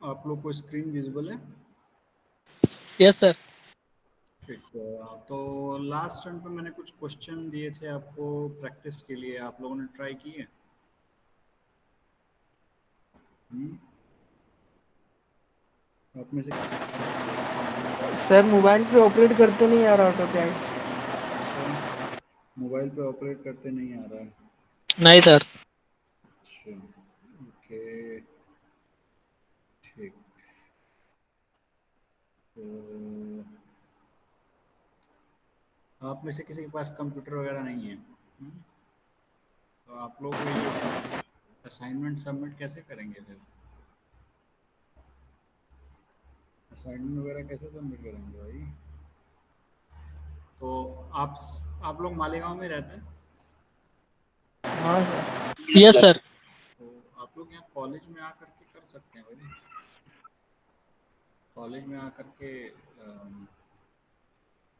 आप लोग को स्क्रीन विजिबल है? Yes sir. ठीक है, तो लास्ट टाइम पे मैंने कुछ क्वेश्चन दिए थे आपको प्रैक्टिस के लिए, आप लोगों ने ट्राई किए? हम्म? आप में से सर मोबाइल पे ऑपरेट करते नहीं यार ऑटो कैड। अच्छा, मोबाइल पे ऑपरेट करते नहीं आ रहा है? नहीं सर। अच्छा, ओके, ठीक। तो आप में से किसी के पास कंप्यूटर वगैरह नहीं है? तो आप लोग ये असाइनमेंट सबमिट कैसे करेंगे फिर? असाइनमेंट वगैरह कैसे सबमिट करेंगे भाई? तो आप लोग मालेगांव में रहते हैं? हाँ सर। Yes sir. तो आप लोग यहाँ कॉलेज में आकर के कर सकते हैं भाई, कॉलेज में आकर के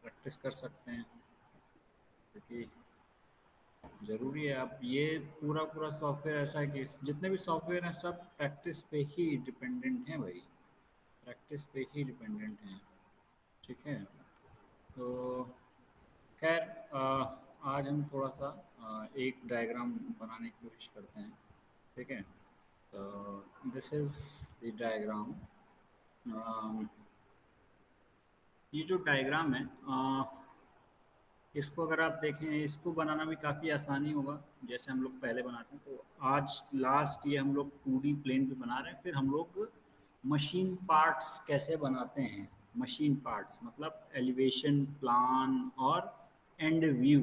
प्रैक्टिस कर सकते हैं, क्योंकि ज़रूरी है। आप ये पूरा पूरा सॉफ्टवेयर ऐसा है कि जितने भी सॉफ्टवेयर हैं सब प्रैक्टिस पे ही डिपेंडेंट हैं भाई, प्रैक्टिस पे ही डिपेंडेंट हैं। ठीक है, तो खैर आज हम थोड़ा सा एक डायग्राम बनाने की कोशिश करते हैं। ठीक है, तो दिस इज़ द डायग्राम। ये जो डायग्राम है इसको अगर आप देखें, इसको बनाना भी काफ़ी आसानी होगा जैसे हम लोग पहले बनाते हैं। तो आज लास्ट ये हम लोग 2D प्लेन पे बना रहे हैं, फिर हम लोग मशीन पार्ट्स कैसे बनाते हैं, मशीन पार्ट्स मतलब एलिवेशन, प्लान और एंड व्यू।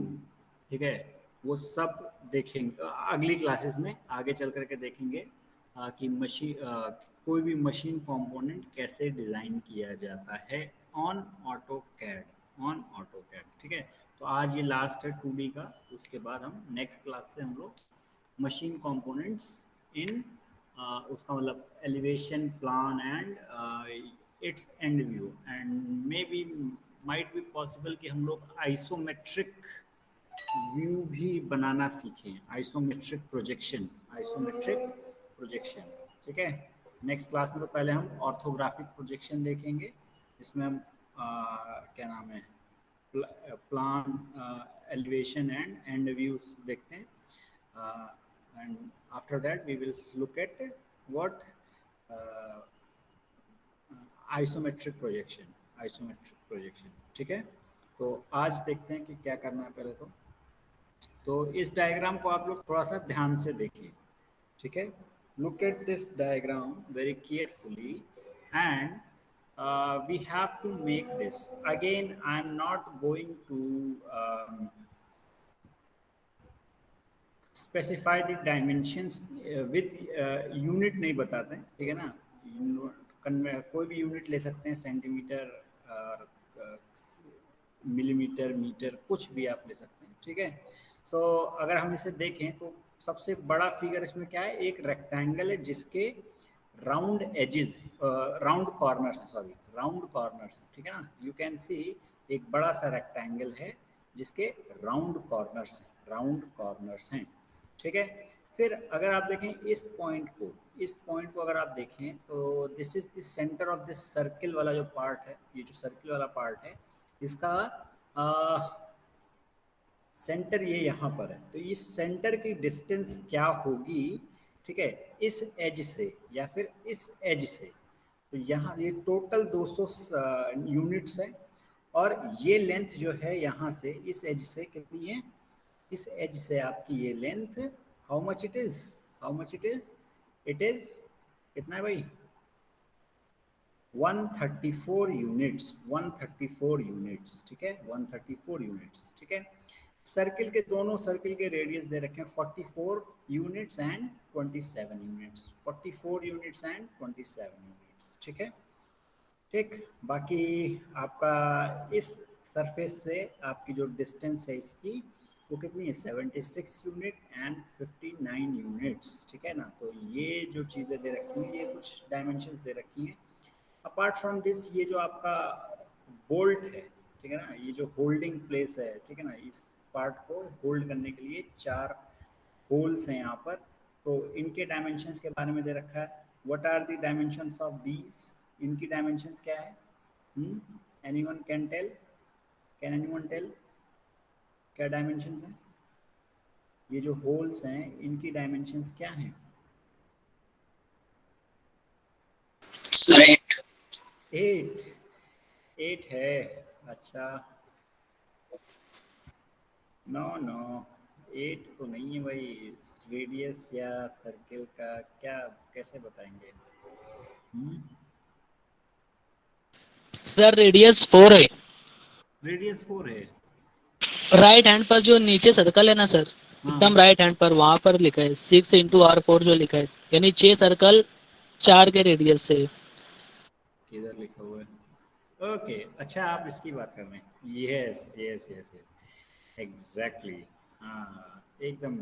ठीक है, वो सब देखेंगे अगली क्लासेस में, आगे चल करके देखेंगे कि कोई भी मशीन कंपोनेंट कैसे डिज़ाइन किया जाता है on AutoCAD, on AutoCAD. ठीक है, तो आज ये लास्ट है 2D का, उसके बाद हम नेक्स्ट क्लास से हम लोग मशीन कंपोनेंट्स इन उसका मतलब elevation, plan and it's and view, and may be might be possible कि हम लोग आइसोमेट्रिक व्यू भी बनाना सीखें, आइसोमेट्रिक प्रोजेक्शन, आइसोमेट्रिक प्रोजेक्शन। ठीक है, नेक्स्ट क्लास में तो पहले हम ऑर्थोग्राफिक प्रोजेक्शन देखेंगे, इसमें हम क्या नाम है, प्लान, एलिवेशन एंड व्यूज देखते हैं, and after that we will look at what isometric projection, isometric projection. ठीक है, तो आज देखते हैं कि क्या करना है पहले। तो इस डायग्राम को आप लोग थोड़ा सा ध्यान से देखिए। ठीक है, look at this diagram very carefully and we have to make this again. I am not going to specify the dimensions with unit, नहीं बताते हैं। ठीक है ना, कोई भी यूनिट ले सकते हैं, सेंटीमीटर और मिलीमीटर, मीटर, कुछ भी आप ले सकते हैं। ठीक है, सो अगर हम इसे देखें तो सबसे बड़ा फिगर इसमें क्या है, एक रेक्टेंगल है जिसके राउंड एजेस, राउंड कॉर्नर्स हैं, सॉरी राउंड कॉर्नर्स। ठीक है ना, यू कैन सी एक बड़ा सा रेक्टेंगल है जिसके राउंड कॉर्नर्स हैं, राउंड कॉर्नर्स हैं। ठीक है, फिर अगर आप देखें इस पॉइंट को, इस पॉइंट को अगर आप देखें तो this is the centre of this circle वाला जो पार्ट है, ये जो सर्किल वाला पार्ट है इसका सेंटर ये यहाँ पर है। तो इस सेंटर की डिस्टेंस क्या होगी, ठीक है, इस एज से या फिर इस एज से, तो यहाँ ये टोटल 200 यूनिट्स है, और ये लेंथ जो है यहाँ से इस एज से कितनी है, इस एज से आपकी ये length how much it is, how much it is, it is कितना है भाई, 134 यूनिट्स, 134 यूनिट्स। ठीक है, 134 यूनिट्स। ठीक है, सर्किल के दोनों सर्किल के रेडियस दे रखे हैं 44 units and 27 units, 44 units and 27 units. ठीक है, ठीक, बाकी आपका इस सरफेस से आपकी जो डिस्टेंस है इसकी वो कितनी है, 76 यूनिट एंड 59 यूनिट्स। ठीक है ना, तो ये जो चीज़ें दे रखी हैं, ये कुछ डायमेंशंस दे रखी हैं। अपार्ट फ्रॉम दिस ये जो आपका बोल्ट है, ठीक है ना, ये जो होल्डिंग प्लेस है, ठीक है ना, इस पार्ट को होल्ड करने के लिए 4 होल्स हैं यहाँ पर, तो इनके डायमेंशंस के बारे में दे रखा है। What are the dimensions of these, इनकी डायमेंशंस क्या है? Anyone can tell? Can anyone tell क्या डायमेंशंस हैं? ये जो होल्स हैं इनकी डायमेंशंस क्या हैं? सर 8। 8। 8 है? अच्छा, नो नो, 8 तो नहीं है भाई। रेडियस या सर्किल का क्या कैसे बताएंगे? सर रेडियस 4 है। रेडियस 4 है? राइट हैंड पर जो नीचे सर्कल है ना सर, एकदम हाँ, राइट हैंड पर वहां पर लिखा है 6 × R4 जो लिखा है, यानी 6 सर्कल 4 के रेडियस से। किधर लिखा हुआ है? ओके, अच्छा आप इसकी बात कर रहे हैं। Yes yes yes yes, exactly. हाँ एकदम,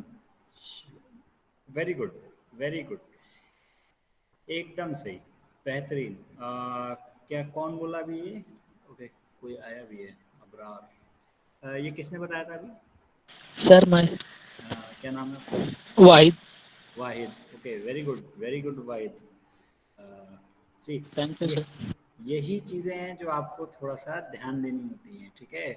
वेरी गुड, वेरी गुड, एकदम सही, बेहतरीन। क्या कौन बोला अभी ये? ओके, कोई आया भी है, अबरार। ये किसने बताया था अभी? सर मैं क्या नाम है आपका? Wahid. Wahid. Okay, very good Wahid. See, thank you ये सर। यही चीज़ें हैं जो आपको थोड़ा सा ध्यान देनी होती हैं, ठीक है?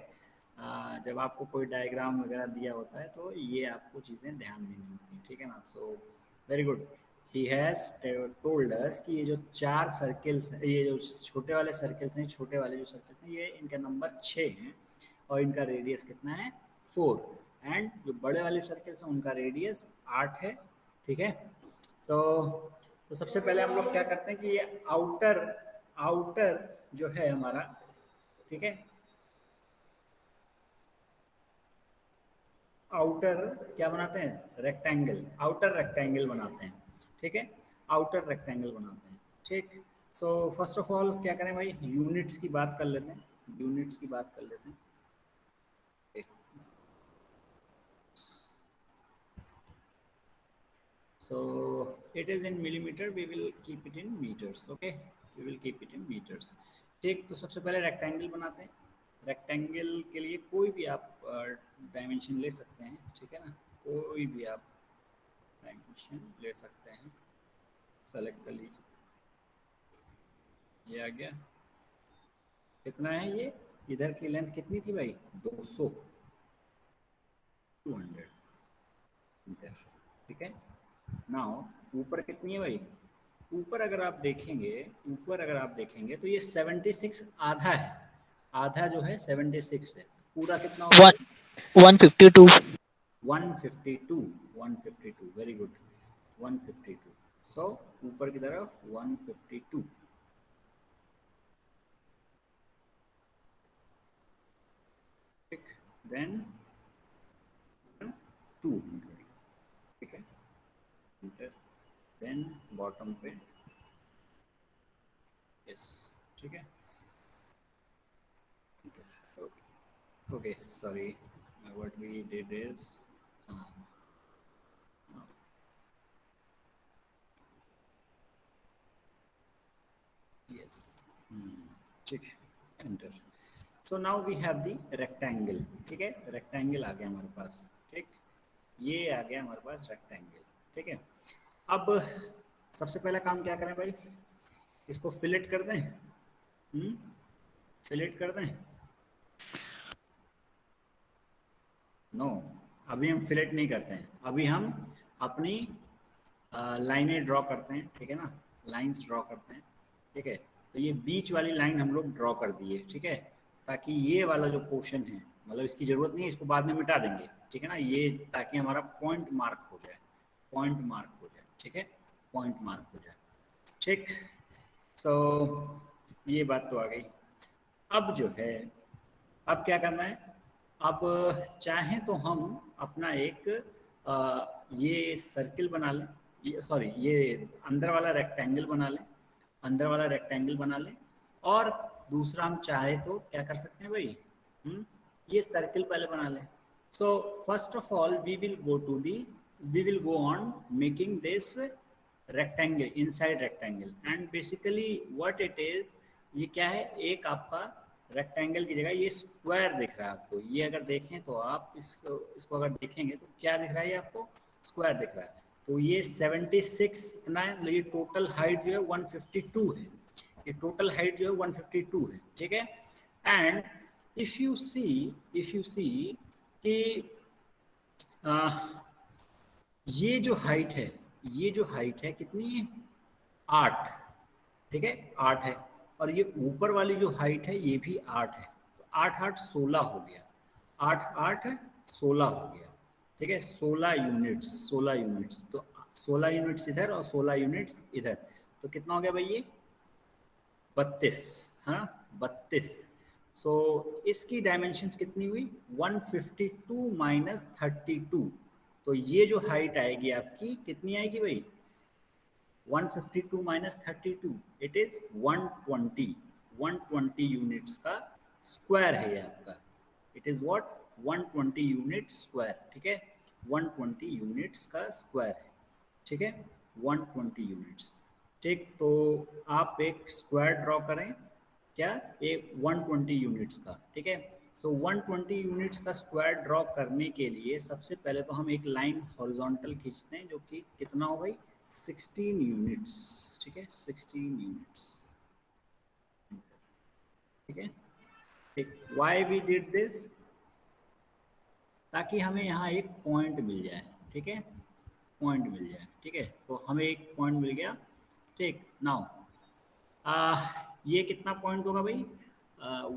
जब आपको कोई डायग्राम वगैरह दिया होता है तो ये आपको चीज़ें ध्यान देनी होती हैं, ठीक है ना? So very good. He has told us कि ये जो 4 सर्किल्स, ये जो छोटे वाले सर्किल्स हैं, छोटे वाले जो सर्किल्स हैं, ये इनका नंबर 6 हैं और इनका रेडियस कितना है? 4। एंड जो बड़े वाले सर्किल्स हैं उनका रेडियस 8 है, ठीक है? सो तो सबसे पहले हम लोग क्या करते हैं कि ये आउटर आउटर जो है हमारा, ठीक है, आउटर क्या बनाते हैं? रेक्टेंगल, आउटर रेक्टेंगल बनाते हैं, ठीक है? आउटर रेक्टेंगल बनाते हैं, ठीक। सो फर्स्ट ऑफ ऑल क्या करें भाई, यूनिट्स की बात कर लेते हैं, यूनिट्स की बात कर लेते हैं। So it is in millimeter, we will keep it in meters, okay, we will keep it in meters, ठीक। तो सबसे पहले रेक्टेंगल बनाते हैं। रेक्टेंगल के लिए कोई भी आप डायमेंशन ले सकते हैं, ठीक है ना? कोई भी आप डायमेंशन ले सकते हैं, सेलेक्ट कर लीजिए। ये आ गया, कितना है ये? इधर की लेंथ कितनी थी भाई? 200, 200 मीटर, ठीक है। नाउ ऊपर कितनी है भाई? ऊपर अगर आप देखेंगे, ऊपर अगर आप देखेंगे तो ये 76 आधा है, आधा जो है 76 है, पूरा कितना होगा भाई? 152। 152, 152, वेरी गुड, 152। सो ऊपर की तरफ 152, ठीक। देन 200, ठीक है, मीटर। देन बॉटम पे, यस, ठीक है, okay okay, sorry, what we did is, yes, ठीक, enter. So now we have the rectangle, ठीक है, रेक्टेंगल आ गया हमारे पास, ठीक, ये आ गया हमारे पास रेक्टेंगल, ठीक है। अब सबसे पहला काम क्या करें भाई, इसको फिलेट कर दें, फिलेट कर दें? नो, अभी हम फिलेट नहीं करते हैं, अभी हम अपनी लाइनें ड्रॉ करते हैं, ठीक है ना? लाइंस ड्रॉ करते हैं, ठीक है। तो ये बीच वाली लाइन हम लोग ड्रॉ कर दिए, ठीक है, ताकि ये वाला जो पोर्शन है, मतलब इसकी ज़रूरत नहीं है, इसको बाद में मिटा देंगे, ठीक है ना? ये ताकि हमारा पॉइंट मार्क हो जाए, पॉइंट मार्क हो जाए, ठीक है, पॉइंट मार्क हो जाए, ठीक। सो ये बात तो आ गई। अब जो है, अब क्या करना है? अब चाहें तो हम अपना एक ये सर्किल बना लें, ये सॉरी, ये अंदर वाला रेक्टेंगल बना लें, अंदर वाला रेक्टेंगल बना लें। और दूसरा हम चाहे तो क्या कर सकते हैं भाई, ये सर्किल पहले बना लें। So first of all we will go on making this rectangle, inside rectangle, and basically what it is, ये क्या है, एक आपका रेक्टेंगल की जगह ये स्क्वायर दिख रहा है आपको। ये अगर देखें तो आप इसको अगर देखेंगे तो क्या दिख रहा है, ये आपको स्क्वायर दिख रहा है। तो ये 76 इतना है, मतलब ये टोटल हाइट जो है 152 है, ये टोटल हाइट जो है 152 है, ठीक है। एंड इफ यू सी कि ये जो हाइट है, ये जो हाइट है कितनी है, 8, ठीक है, 8 है, और ये ऊपर वाली जो हाइट है ये भी 8 है, तो 8 8 16 हो गया, 8 8 16 हो गया, ठीक है, 16 यूनिट्स, 16 यूनिट्स, तो 16 यूनिट्स इधर और 16 यूनिट्स इधर, तो कितना हो गया भाई ये 32, हाँ 32। सो इसकी डायमेंशंस कितनी हुई 152 माइनस 32, तो ये जो हाइट आएगी आपकी कितनी आएगी भाई 152 माइनस 32, इट इज 120, 120 यूनिट्स का स्क्वायर है ये आपका, it is what 120 unit square, ठीक है, 120 यूनिट्स का स्क्वायर है, ठीक है, 120 यूनिट्स, ठीक। तो आप एक स्क्वायर ड्रॉ करें, क्या, एक 120 यूनिट्स का, ठीक है। सो 120 यूनिट्स का स्क्वायर ड्रॉ करने के लिए सबसे पहले तो हम एक लाइन हॉरिजॉन्टल खींचते हैं जो कि कितना हो गई 16 यूनिट्स, ठीक है, 16 यूनिट्स, ठीक है, ठीक। वाई वी डिड दिस, ताकि हमें यहाँ एक पॉइंट मिल जाए, ठीक है, पॉइंट मिल जाए, ठीक है, तो हमें एक पॉइंट मिल गया, ठीक। नाउ ये कितना पॉइंट होगा भाई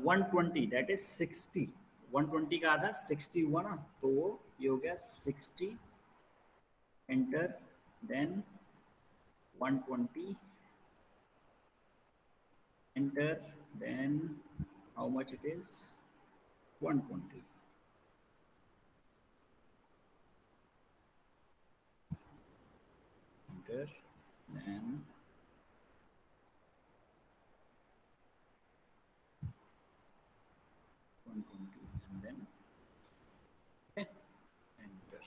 120, दैट इज 60, 120 का आधा 60 हुआ ना, तो वो ये हो गया 60, enter, then 120, enter, then how much it is 120, enter, then 120, and then okay, enter,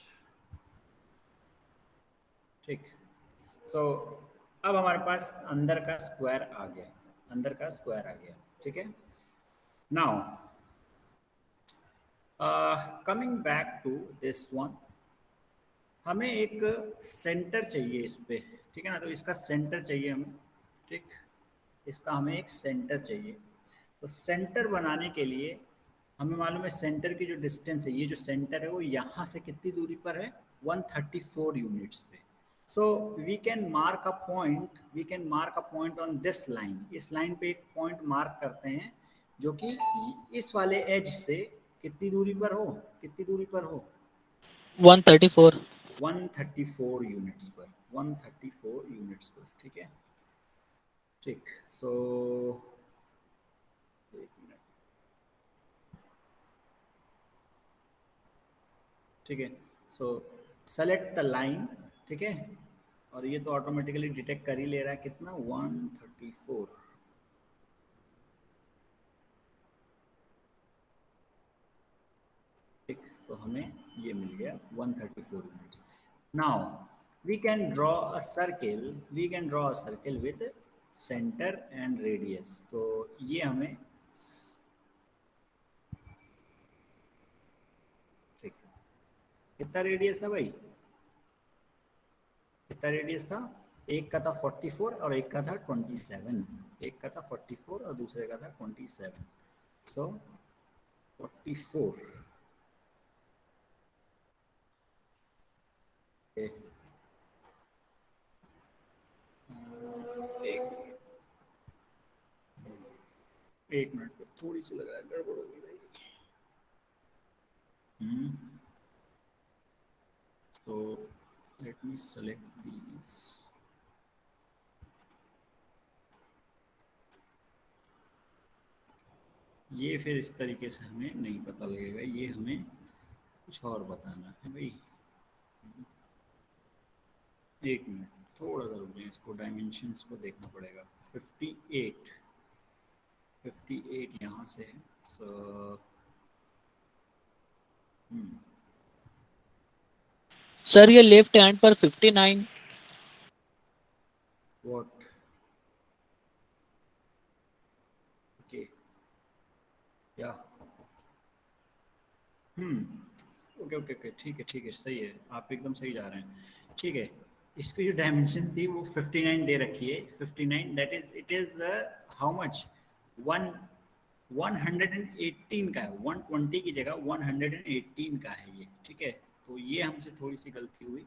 ठीक। सो अब हमारे पास अंदर का स्क्वायर आ गया, अंदर का स्क्वायर आ गया, ठीक है। Now coming back to this one, हमें एक सेंटर चाहिए इस पे, ठीक है ना, तो इसका सेंटर चाहिए हमें, ठीक, इसका हमें एक सेंटर चाहिए, तो सेंटर बनाने के लिए हमें मालूम है सेंटर की जो डिस्टेंस है, ये जो सेंटर है वो यहाँ से कितनी दूरी पर है 134 यूनिट्स पे। So we can mark a point, we can mark a point on this line, इस लाइन पे एक पॉइंट मार्क करते हैं जो कि इस वाले एज से कितनी दूरी पर हो, कितनी दूरी पर हो 134। 134 यूनिट्स पर, 134 यूनिट्स पर, ठीक है, ठीक। सो एक मिनट, ठीक है, सो सेलेक्ट द लाइन, ठीक है, और ये तो ऑटोमेटिकली डिटेक्ट कर ही ले रहा है कितना 134, ठीक, तो हमें ये मिल गया 134 units. Now we can draw a circle, we can draw a circle with centre and radius, तो ये हमें, ठीक, कितना रेडियस था भाई, कितना रेडियस था, एक का था 44 और एक का था 27, एक का था 44 और दूसरे का था 27, सो 44, एक एक मिनट पर थोड़ी सी लग रहा है गड़बड़ हो गई भाई, so let me select these, ये फिर इस तरीके से हमें नहीं पता लगेगा, ये हमें कुछ और बताना है भाई, एक मिनट थोड़ा सा रुक जाए, इसको डायमेंशंस को देखना पड़ेगा, 58, 58 यहाँ से है, सो सर ये लेफ्ट हैंड पर 59। व्हाट, ओके, या ओके ओके ओके, ठीक है ठीक है, सही है, आप एकदम सही जा रहे हैं, ठीक है। इसकी जो डायमेंशन थी वो 59 दे रखी है, 59, that is it is how much, 118 का है, 120 की जगह 118 का है ये, ठीक है। तो ये हमसे थोड़ी सी गलती हुई,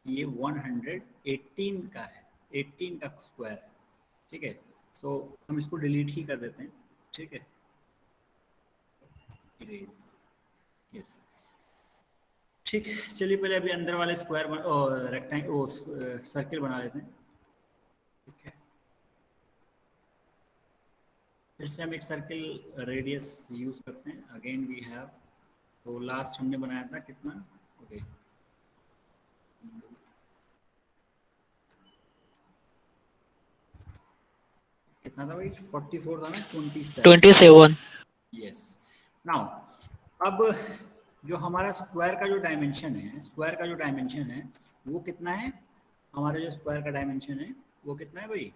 ये 118 का है, 18 का स्क्वायर है, ठीक है। सो हम इसको डिलीट ही कर देते हैं, ठीक है। इरेज, यस, ठीक है। चलिए पहले अभी अंदर वाले स्क्वायर रेक्टेंगल सर्किल बना लेते हैं, ठीक है। फिर से हम एक सर्किल रेडियस यूज करते हैं, अगेन वी हैव, तो लास्ट हमने बनाया था कितना, ओके, कितना था भाई, 44 था ना, 27, 27। यस। नाउ अब जो हमारा स्क्वायर का जो डायमेंशन है, स्क्वायर का जो डायमेंशन है वो कितना है, हमारा जो स्क्वायर का डायमेंशन है वो कितना है भाई,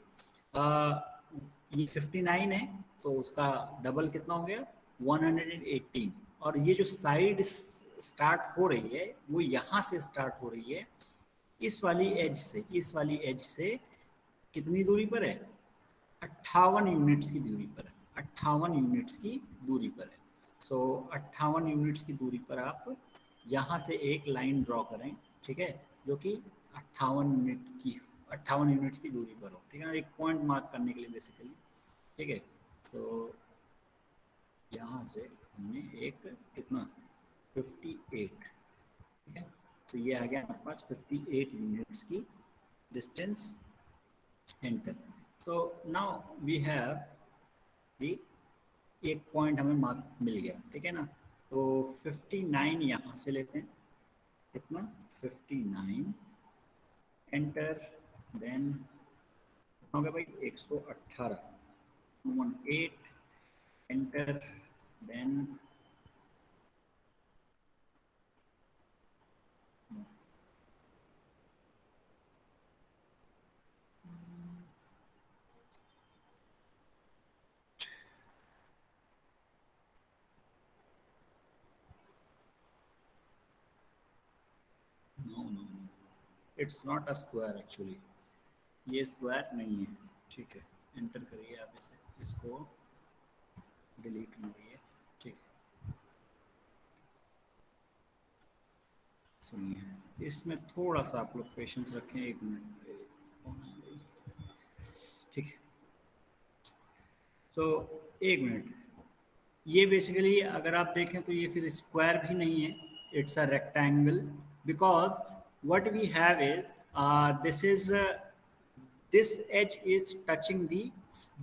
ये 59 है, तो उसका डबल कितना हो गया, 118। और ये जो साइड स्टार्ट हो रही है वो यहाँ से स्टार्ट हो रही है, इस वाली एज से, इस वाली एज से कितनी दूरी पर है, 58 यूनिट्स की दूरी पर है, 58 यूनिट्स की दूरी पर है। सो 58 यूनिट्स की दूरी पर आप यहाँ से एक लाइन ड्रॉ करें, ठीक है, जो कि 58 यूनिट्स की दूरी पर हो, ठीक है ना, एक पॉइंट मार्क करने के लिए बेसिकली, ठीक है। सो यहाँ से हमने एक कितना 58, ठीक है। तो ये आ गया हमारे पास 58 यूनिट्स की distance enter. So now we have the, एक पॉइंट हमें मार्क मिल गया, ठीक है ना। तो 59 यहाँ से लेते हैं, कितना 59 एंटर, देन हो गया भाई 118, 18 enter, then no, it's not a square actually, ये स्क्वायर नहीं है, ठीक है। एंटर करिए आप इसे, इसको डिलीट मारिए, ठीक है। सुनिए, इसमें थोड़ा सा आप लोग पेशेंस रखें, एक मिनट, कौन है भाई, ठीक है। सो एक मिनट, ये बेसिकली अगर आप देखें तो ये फिर स्क्वायर भी नहीं है, it's a rectangle, because what we have is this is this edge is touching the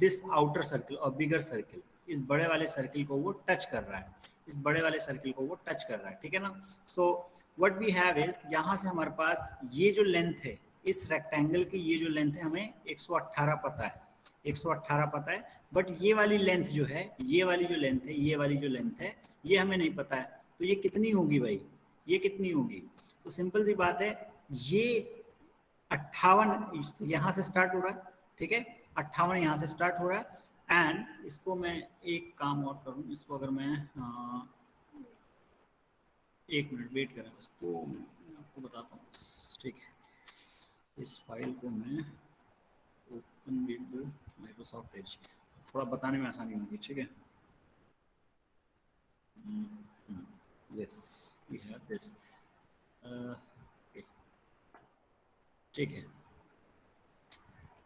this outer circle और bigger circle, इस बड़े वाले सर्किल को वो टच कर रहा है, इस बड़े वाले सर्किल को वो टच कर रहा है, ठीक है ना। So what we have is, यहाँ से हमारे पास ये जो लेंथ है, इस रेक्टेंगल की ये जो लेंथ है हमें 118 पता है, 118 पता है, बट ये वाली लेंथ जो है, ये वाली जो लेंथ है, ये वाली जो लेंथ है, ये हमें नहीं पता है। तो ये कितनी होगी भाई, ये कितनी होगी, तो सिंपल सी बात है, ये 58 यहाँ से स्टार्ट हो रहा है, ठीक है, 58 यहाँ से स्टार्ट हो रहा है। एंड इसको मैं एक काम और करूँ, इसको अगर मैं एक मिनट वेट करें बस, तो मैं आपको बताता हूँ, ठीक है। इस फाइल को मैं ओपन विद माइक्रोसॉफ्ट एज, थोड़ा बताने में आसानी होगी, ठीक है। यस, वी हैव दिस, ठीक है।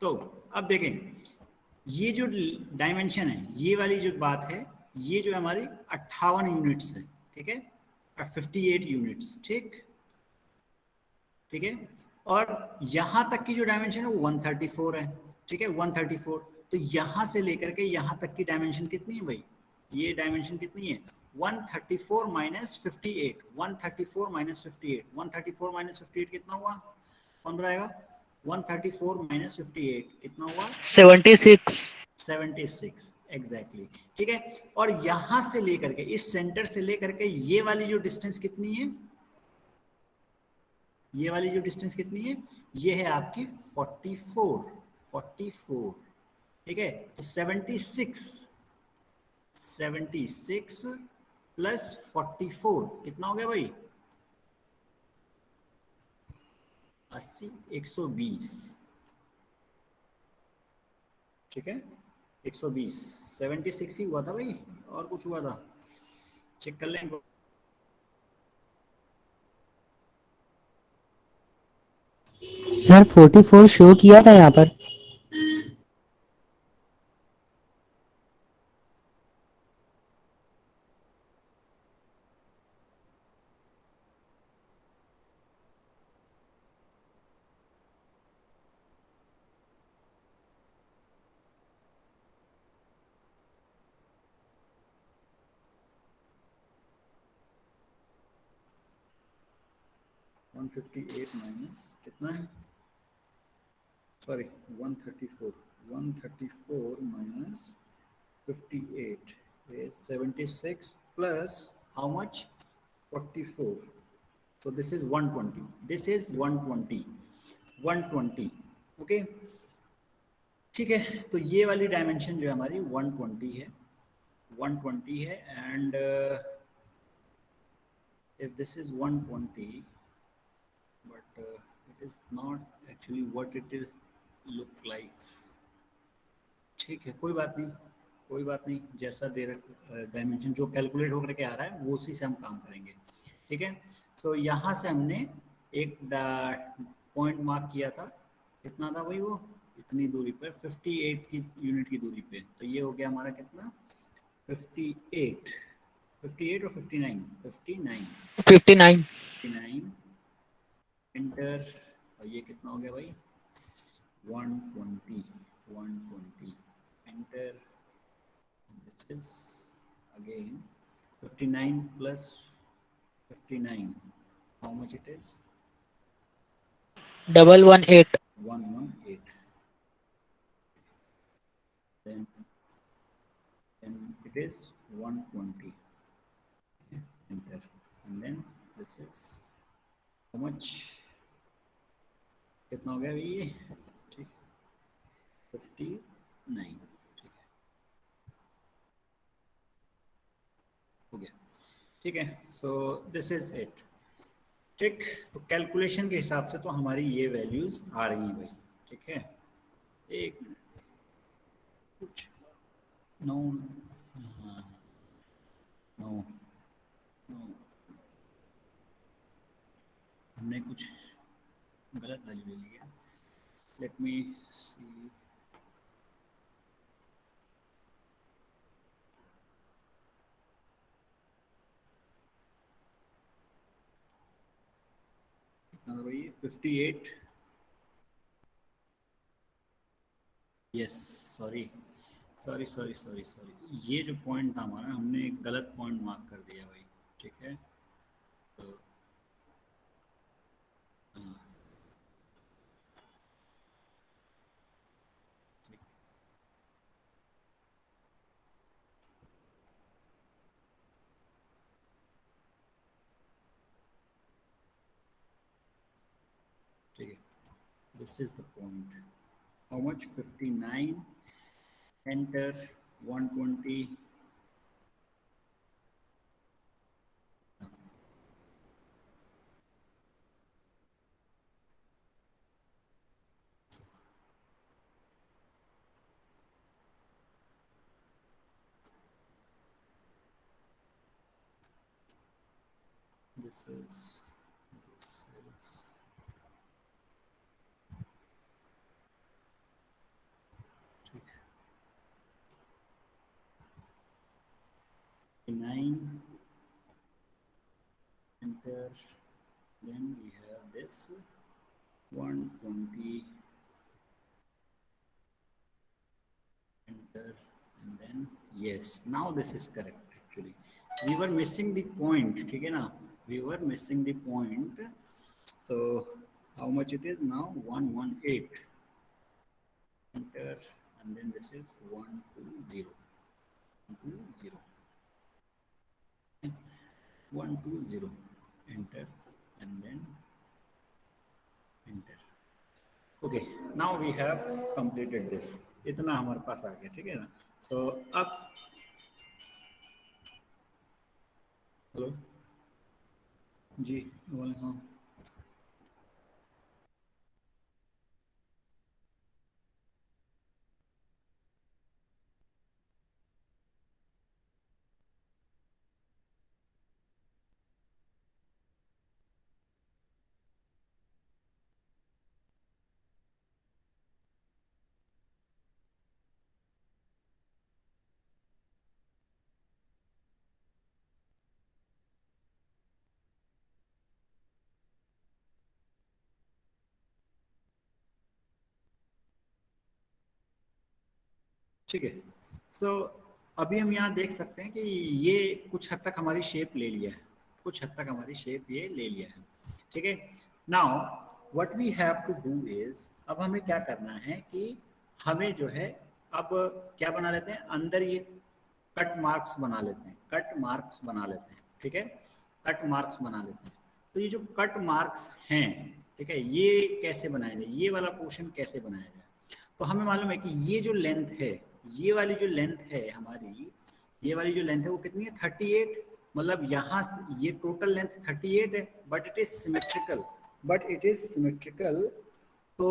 तो अब देखें, ये जो डायमेंशन है, ये वाली जो बात है, ये जो हमारी 58 यूनिट्स है, ठीक है, 58 यूनिट्स, ठीक, ठीक है। और यहाँ तक की जो डायमेंशन है वो 134 है, ठीक है, 134। तो यहाँ से लेकर के यहाँ तक की डायमेंशन कितनी है भाई, ये डायमेंशन कितनी है, 134 माइनस 58, 134 माइनस 58, 134 माइनस 58 कितना हुआ, कौन बताएगा, 134 माइनस 58 कितना हुआ, 76। 76 एग्जैक्टली, ठीक है। और यहां से लेकर के, इस सेंटर से लेकर के ये वाली जो डिस्टेंस कितनी है, ये वाली जो डिस्टेंस कितनी है, ये है आपकी 44, 44, ठीक है। तो 76 प्लस 44 कितना हो गया भाई, 80, 120, ठीक है, 120, 76 ही हुआ था भाई, और कुछ हुआ था, चेक कर लें। सर 44 शो किया था यहाँ पर। वन 158 माइनस कितना है, sorry 134, 134 minus 58 is 76 plus how much, 44, so this is 120, this is 120, 120, okay, ठीक है। तो ये वाली डायमेंशन जो है हमारी 120 है, 120 है, and if this is 120 but it is not actually what it is look likes, ठीक है, कोई बात नहीं, कोई बात नहीं, जैसा दे रखा डायमेंशन जो कैलकुलेट होकर के आ रहा है वो उसी से हम काम करेंगे, ठीक है। सो यहाँ से हमने एक पॉइंट मार्क किया था, कितना था भाई वो, इतनी दूरी पर 58 की यूनिट की दूरी पे, तो ये हो गया हमारा कितना, 58, 58 और 59, 59, 59 59, इंटर, और ये कितना हो गया भाई, 120, 120, enter, this is again 59 plus 59, how much it is, 118 118, then it is 120, enter, and then this is how much, कितना हो गया ये, ठीक, 59, ठीक है, हो गया, ठीक है। सो दिस इज इट, ठीक। तो कैलकुलेशन के हिसाब से तो हमारी ये वैल्यूज आ रही हैं भाई, ठीक है, एक मिनट, कुछ नो, हाँ, नो, नो, हमने कुछ गलत वैल्यू ले लिया, लेट मी सी, कितना भाई, 58, yes, sorry sorry sorry sorry sorry, ये जो पॉइंट था हमारा, हमने एक गलत पॉइंट मार्क कर दिया भाई, ठीक है, तो हाँ, ठीक, ठीक है, this is the point, how much, 59, enter, 120, this is 59, enter, then we have this 120, enter, and then yes, now this is correct, actually we were missing the point, ठीक है ना, we were missing the point, so how much it is now, 118, enter, and then this is 120, 120, 120, enter, and then enter, okay, now we have completed this, इतना हमारे पास आ गया, ठीक है ना। सो अब हेलो जी, वालेकुम, ठीक है। सो अभी हम यहाँ देख सकते हैं कि ये कुछ हद तक हमारी शेप ले लिया है, कुछ हद तक हमारी शेप ये ले लिया है। ठीक है। Now what we have to do is, अब हमें क्या करना है कि हमें जो है अब क्या बना लेते हैं, अंदर ये कट मार्क्स बना लेते हैं, कट मार्क्स बना लेते हैं। ठीक है, कट मार्क्स बना लेते हैं। तो ये जो कट मार्क्स हैं, ठीक है, ये कैसे बनाया जाए, ये वाला पोर्शन कैसे बनाया जाए। तो हमें मालूम है कि ये जो लेंथ है, ये वाली जो लेंथ है हमारी, ये वाली जो लेंथ है वो कितनी है, 38। मतलब यहाँ से ये टोटल लेंथ 38 है, but it is symmetrical, but it is symmetrical. तो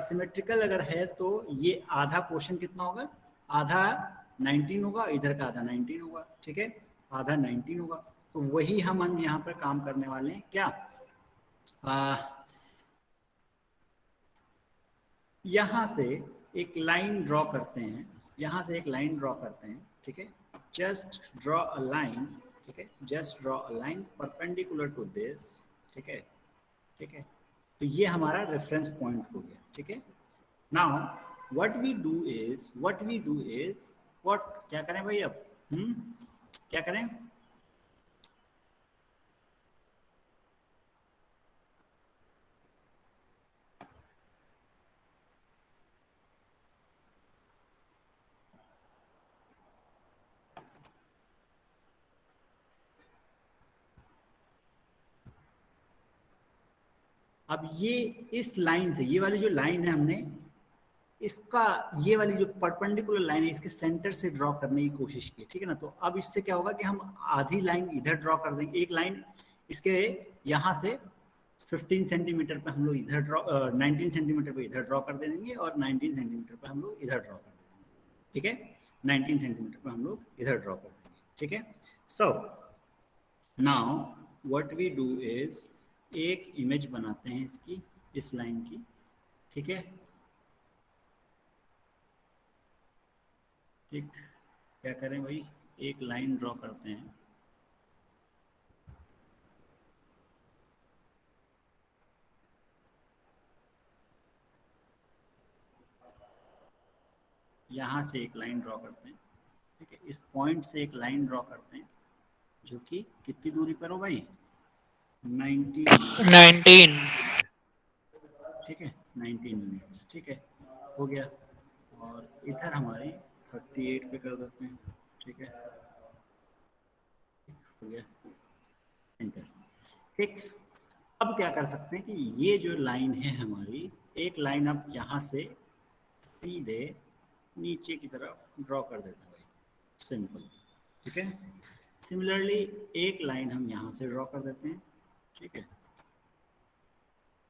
सिमेट्रिकल अगर है तो ये आधा पोर्शन कितना होगा, आधा 19 होगा, इधर का आधा 19 होगा। ठीक है, आधा 19 होगा। तो वही हम यहाँ पर काम करने वाले हैं क्या, यहाँ से एक लाइन ड्रॉ करते हैं, यहाँ से एक लाइन ड्रॉ करते हैं। ठीक है, जस्ट ड्रॉ अ लाइन। ठीक है, just draw a line perpendicular to this. ठीक है, ठीक है। तो ये हमारा रेफरेंस पॉइंट हो गया। ठीक है। Now what we do is, what we do is, what क्या करें भाई अब, क्या करें, अब ये इस लाइन से, ये वाली जो लाइन है हमने इसका, ये वाली जो परपेंडिकुलर लाइन है इसके सेंटर से ड्रॉ करने की कोशिश की। ठीक है ना। तो अब इससे क्या होगा कि हम आधी लाइन इधर ड्रॉ कर देंगे, एक लाइन इसके यहाँ से 15 सेंटीमीटर पे हम लोग इधर ड्रॉ, 19 सेंटीमीटर पे इधर ड्रॉ कर देंगे, और 19 सेंटीमीटर पे हम लोग इधर ड्रॉ कर देंगे। ठीक है, 19 सेंटीमीटर पे हम लोग इधर ड्रॉ कर देंगे। ठीक है। So now what we do is, एक इमेज बनाते हैं इसकी, इस लाइन की। ठीक है, ठीक, क्या करें भाई, एक लाइन ड्रॉ करते हैं। यहाँ से एक लाइन ड्रॉ करते हैं। ठीक है, इस पॉइंट से एक लाइन ड्रॉ करते हैं जो कि कितनी दूरी पर हो भाई, 19। ठीक है, 19 यूनिट्स। ठीक है, हो गया। और इधर हमारी 38 पे कर देते हैं। ठीक है, हो गया, एंटर। ठीक, अब क्या कर सकते हैं कि ये जो लाइन है हमारी, एक लाइन अब यहाँ से सीधे नीचे की तरफ ड्रॉ कर देते हैं भाई, सिंपल। ठीक है, सिमिलरली एक लाइन हम यहाँ से ड्रॉ कर देते हैं। ठीक है,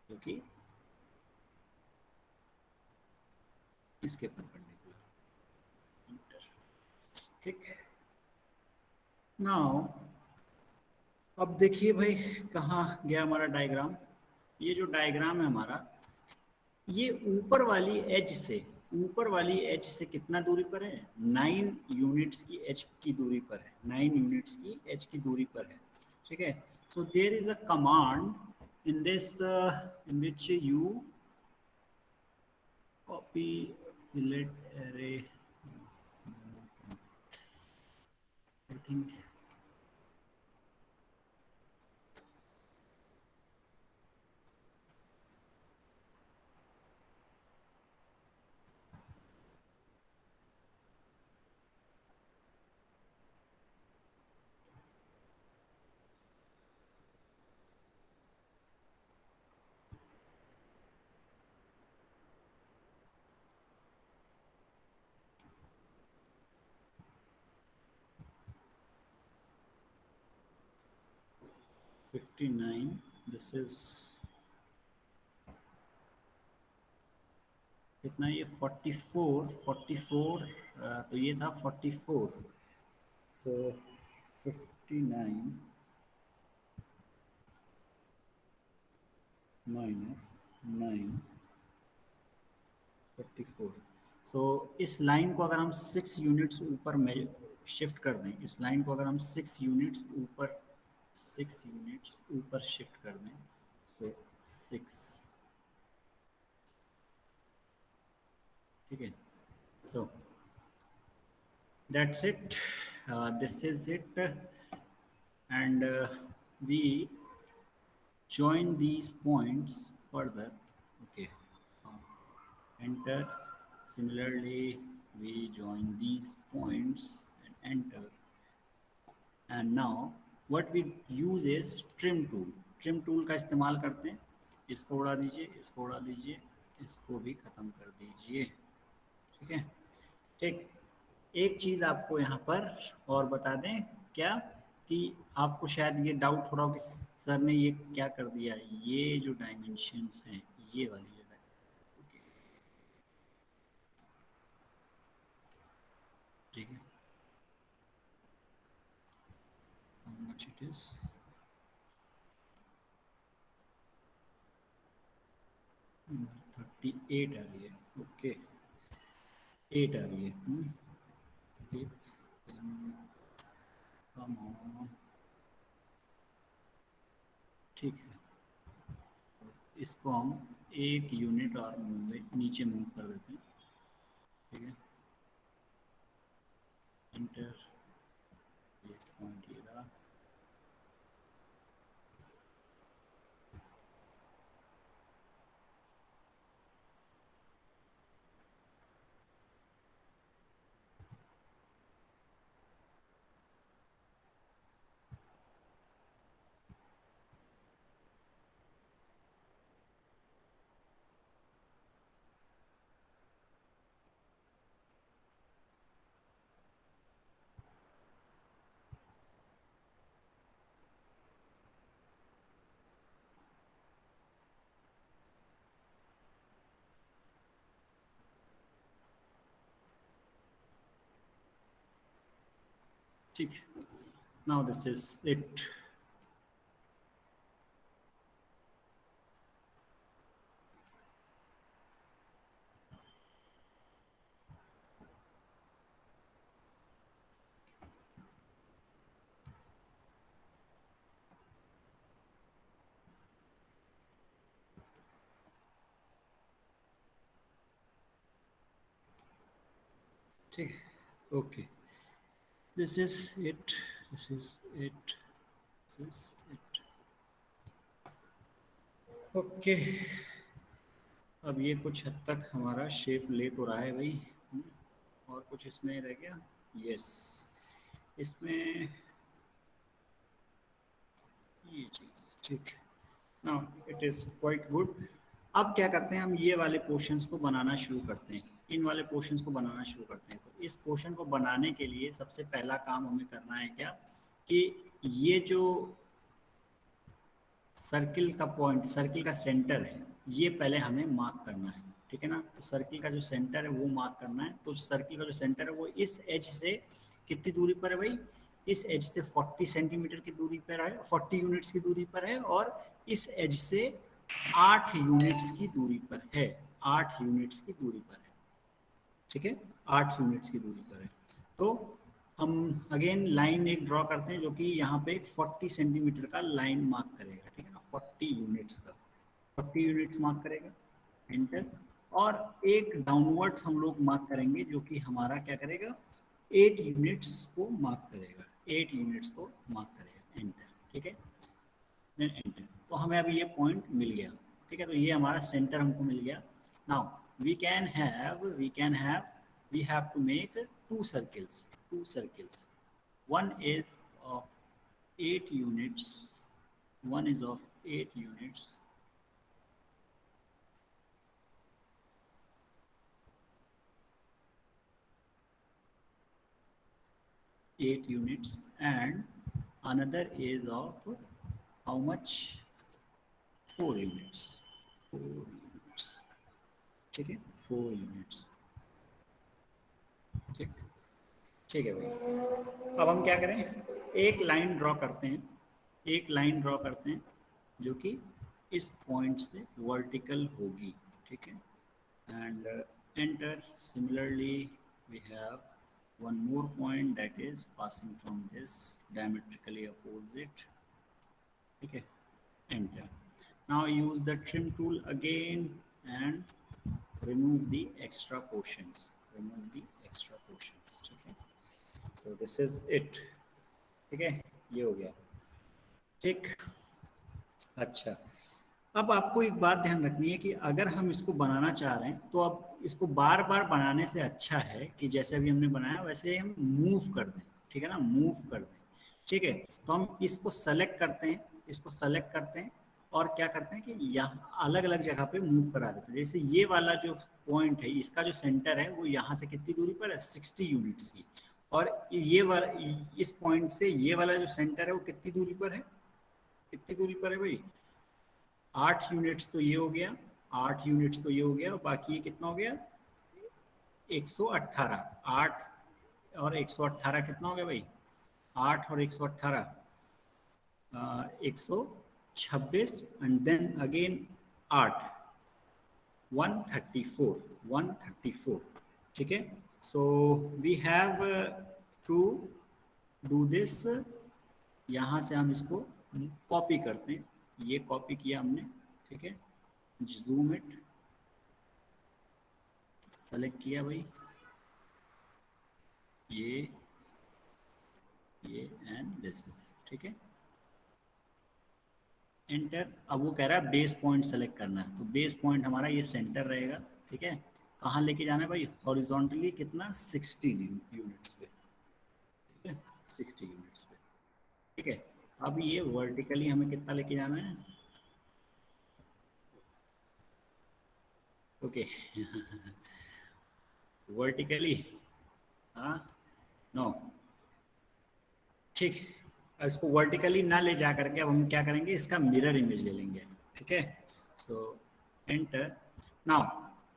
क्योंकि इसके परपेंडिकुलर। ठीक, नाउ अब देखिए भाई कहाँ गया हमारा डायग्राम। ये जो डायग्राम है हमारा, ये ऊपर वाली एज से, ऊपर वाली एज से कितना दूरी पर है, 9 यूनिट्स की एच की दूरी पर है, 9 यूनिट्स की एच की दूरी पर है। ठीक है। So there is a command in this, in which you copy fillet array, I think $59, this is कितना, ये 44, तो ये था 44। सो 59 माइनस 9, 44। सो इस लाइन को अगर हम 6 यूनिट्स ऊपर में शिफ्ट कर दें, इस लाइन को अगर हम 6 यूनिट्स ऊपर, 6 यूनिट्स ऊपर शिफ्ट कर दें, सो 6। ठीक है, सो that's it. This is it, and we join these points further. Okay. Uh, enter. Similarly, we join these points and enter. And now what we use is trim tool. Trim tool का इस्तेमाल करते हैं. इसको उड़ा दीजिए, इसको उड़ा दीजिए, इसको भी ख़त्म कर दीजिए. ठीक है. ठीक. एक चीज़ आपको यहाँ पर और बता दें क्या, कि आपको शायद ये डाउट हो रहा हो कि सर ने ये क्या कर दिया. ये जो डायमेंशंस हैं, ये वाली जो ठीक है, how much it is. Hmm, 38 आ रही है. ओके, 8 आ रही है. Skip. Come on. ठीक है. इसको हम एक यूनिट और नीचे मूव कर देते हैं. ठीक है. एंटर. इस पॉइंट ये रहा. ठीक है. Now this is it. ठीक. Okay. This is it. This is it. This is it. Okay. अब ये कुछ हद तक हमारा शेप ले तो रहा है भाई. और कुछ इसमें रह गया. यस, इसमें ये चीज़. ठीक. Now it is quite good. अब क्या करते हैं, हम ये वाले पोर्शंस को बनाना शुरू करते हैं. इन वाले पोर्शंस को बनाना शुरू करते हैं. तो इस पोर्शन को बनाने के लिए सबसे पहला काम हमें करना है क्या, कि ये जो सर्किल का पॉइंट, सर्किल का सेंटर है, ये पहले हमें मार्क करना है. ठीक है ना. तो सर्किल का जो सेंटर है वो मार्क करना है. तो सर्किल का जो सेंटर है वो इस एज से कितनी दूरी पर है भाई, इस एज से 40 सेंटीमीटर की दूरी पर है, 40 यूनिट्स की दूरी पर है. और इस एज से 8 यूनिट्स की दूरी पर है. 8 यूनिट्स की दूरी पर है. ठीक है, 8 यूनिट्स की दूरी पर है. तो हम अगेन लाइन एक ड्रॉ करते हैं जो कि यहाँ पे 40 सेंटीमीटर का लाइन मार्क करेगा. ठीक है ना. 40 यूनिट्स का, 40 यूनिट्स मार्क करेगा. एंटर. और एक डाउनवर्ड्स हम लोग मार्क करेंगे जो कि हमारा क्या करेगा, 8 यूनिट्स को मार्क करेगा. 8 यूनिट्स को मार्क करेगा. एंटर. ठीक है. Then enter. तो हमें अभी ये पॉइंट मिल गया. ठीक है. तो ये हमारा सेंटर हमको मिल गया. Now we have to make two circles. One is of 8 units. One is of 8 units. And another is of how much, 4 units. ठीक है, 4 यूनिट्स. ठीक. ठीक है भाई. अब हम क्या करें, एक लाइन ड्रॉ करते हैं. एक लाइन ड्रॉ करते हैं जो कि इस पॉइंट से वर्टिकल होगी. ठीक है. And enter. Similarly we have one more point that is passing from this diametrically opposite. Okay. Enter. Now use the trim tool again and remove the extra portions. Okay. So this is it, ठीक है, ये हो गया, ठीक। अच्छा, अब आपको एक बात ध्यान रखनी है कि अगर हम इसको बनाना चाह रहे हैं तो अब इसको बार बार बनाने से अच्छा है कि जैसे अभी हमने बनाया वैसे हम मूव कर दें, ठीक है ना, मूव कर दें, ठीक है। तो हम इसको सेलेक्ट करते हैं, इसको सेलेक्ट करते हैं और क्या करते हैं कि यहाँ अलग अलग जगह पे मूव करा देते हैं। जैसे ये वाला जो पॉइंट है, इसका जो सेंटर है वो यहाँ से कितनी दूरी पर है, 60 यूनिट्स की, और ये वाला इस पॉइंट से ये वाला जो सेंटर है वो कितनी दूरी पर है, कितनी दूरी पर है भाई, 8 यूनिट्स तो ये हो गया, 8 यूनिट्स तो ये हो गया, और बाकी ये कितना हो गया, 118, 8 और 118 कितना हो गया भाई, 8 और 118 126, एंड देन अगेन 8 134, ठीक है। So we have to do this, यहाँ से हम इसको कॉपी करते हैं, ये कॉपी किया हमने, ठीक है, जूम इट, सेलेक्ट किया भाई, ये एंड दिस इज, ठीक है, एंटर। अब वो कह रहा है बेस पॉइंट सेलेक्ट करना है, तो बेस पॉइंट हमारा ये सेंटर रहेगा, ठीक है। कहाँ लेके जाना है भाई, हॉरिजॉन्टली कितना, 60 यूनिट्स पे, ठीक है, 60 यूनिट्स पे, ठीक है। अब ये वर्टिकली हमें कितना लेके जाना है, ओके वर्टिकली, हाँ, नो, ठीक। इसको वर्टिकली ना ले जा करके अब हम क्या करेंगे, इसका मिरर इमेज ले लेंगे, ठीक है। So enter, now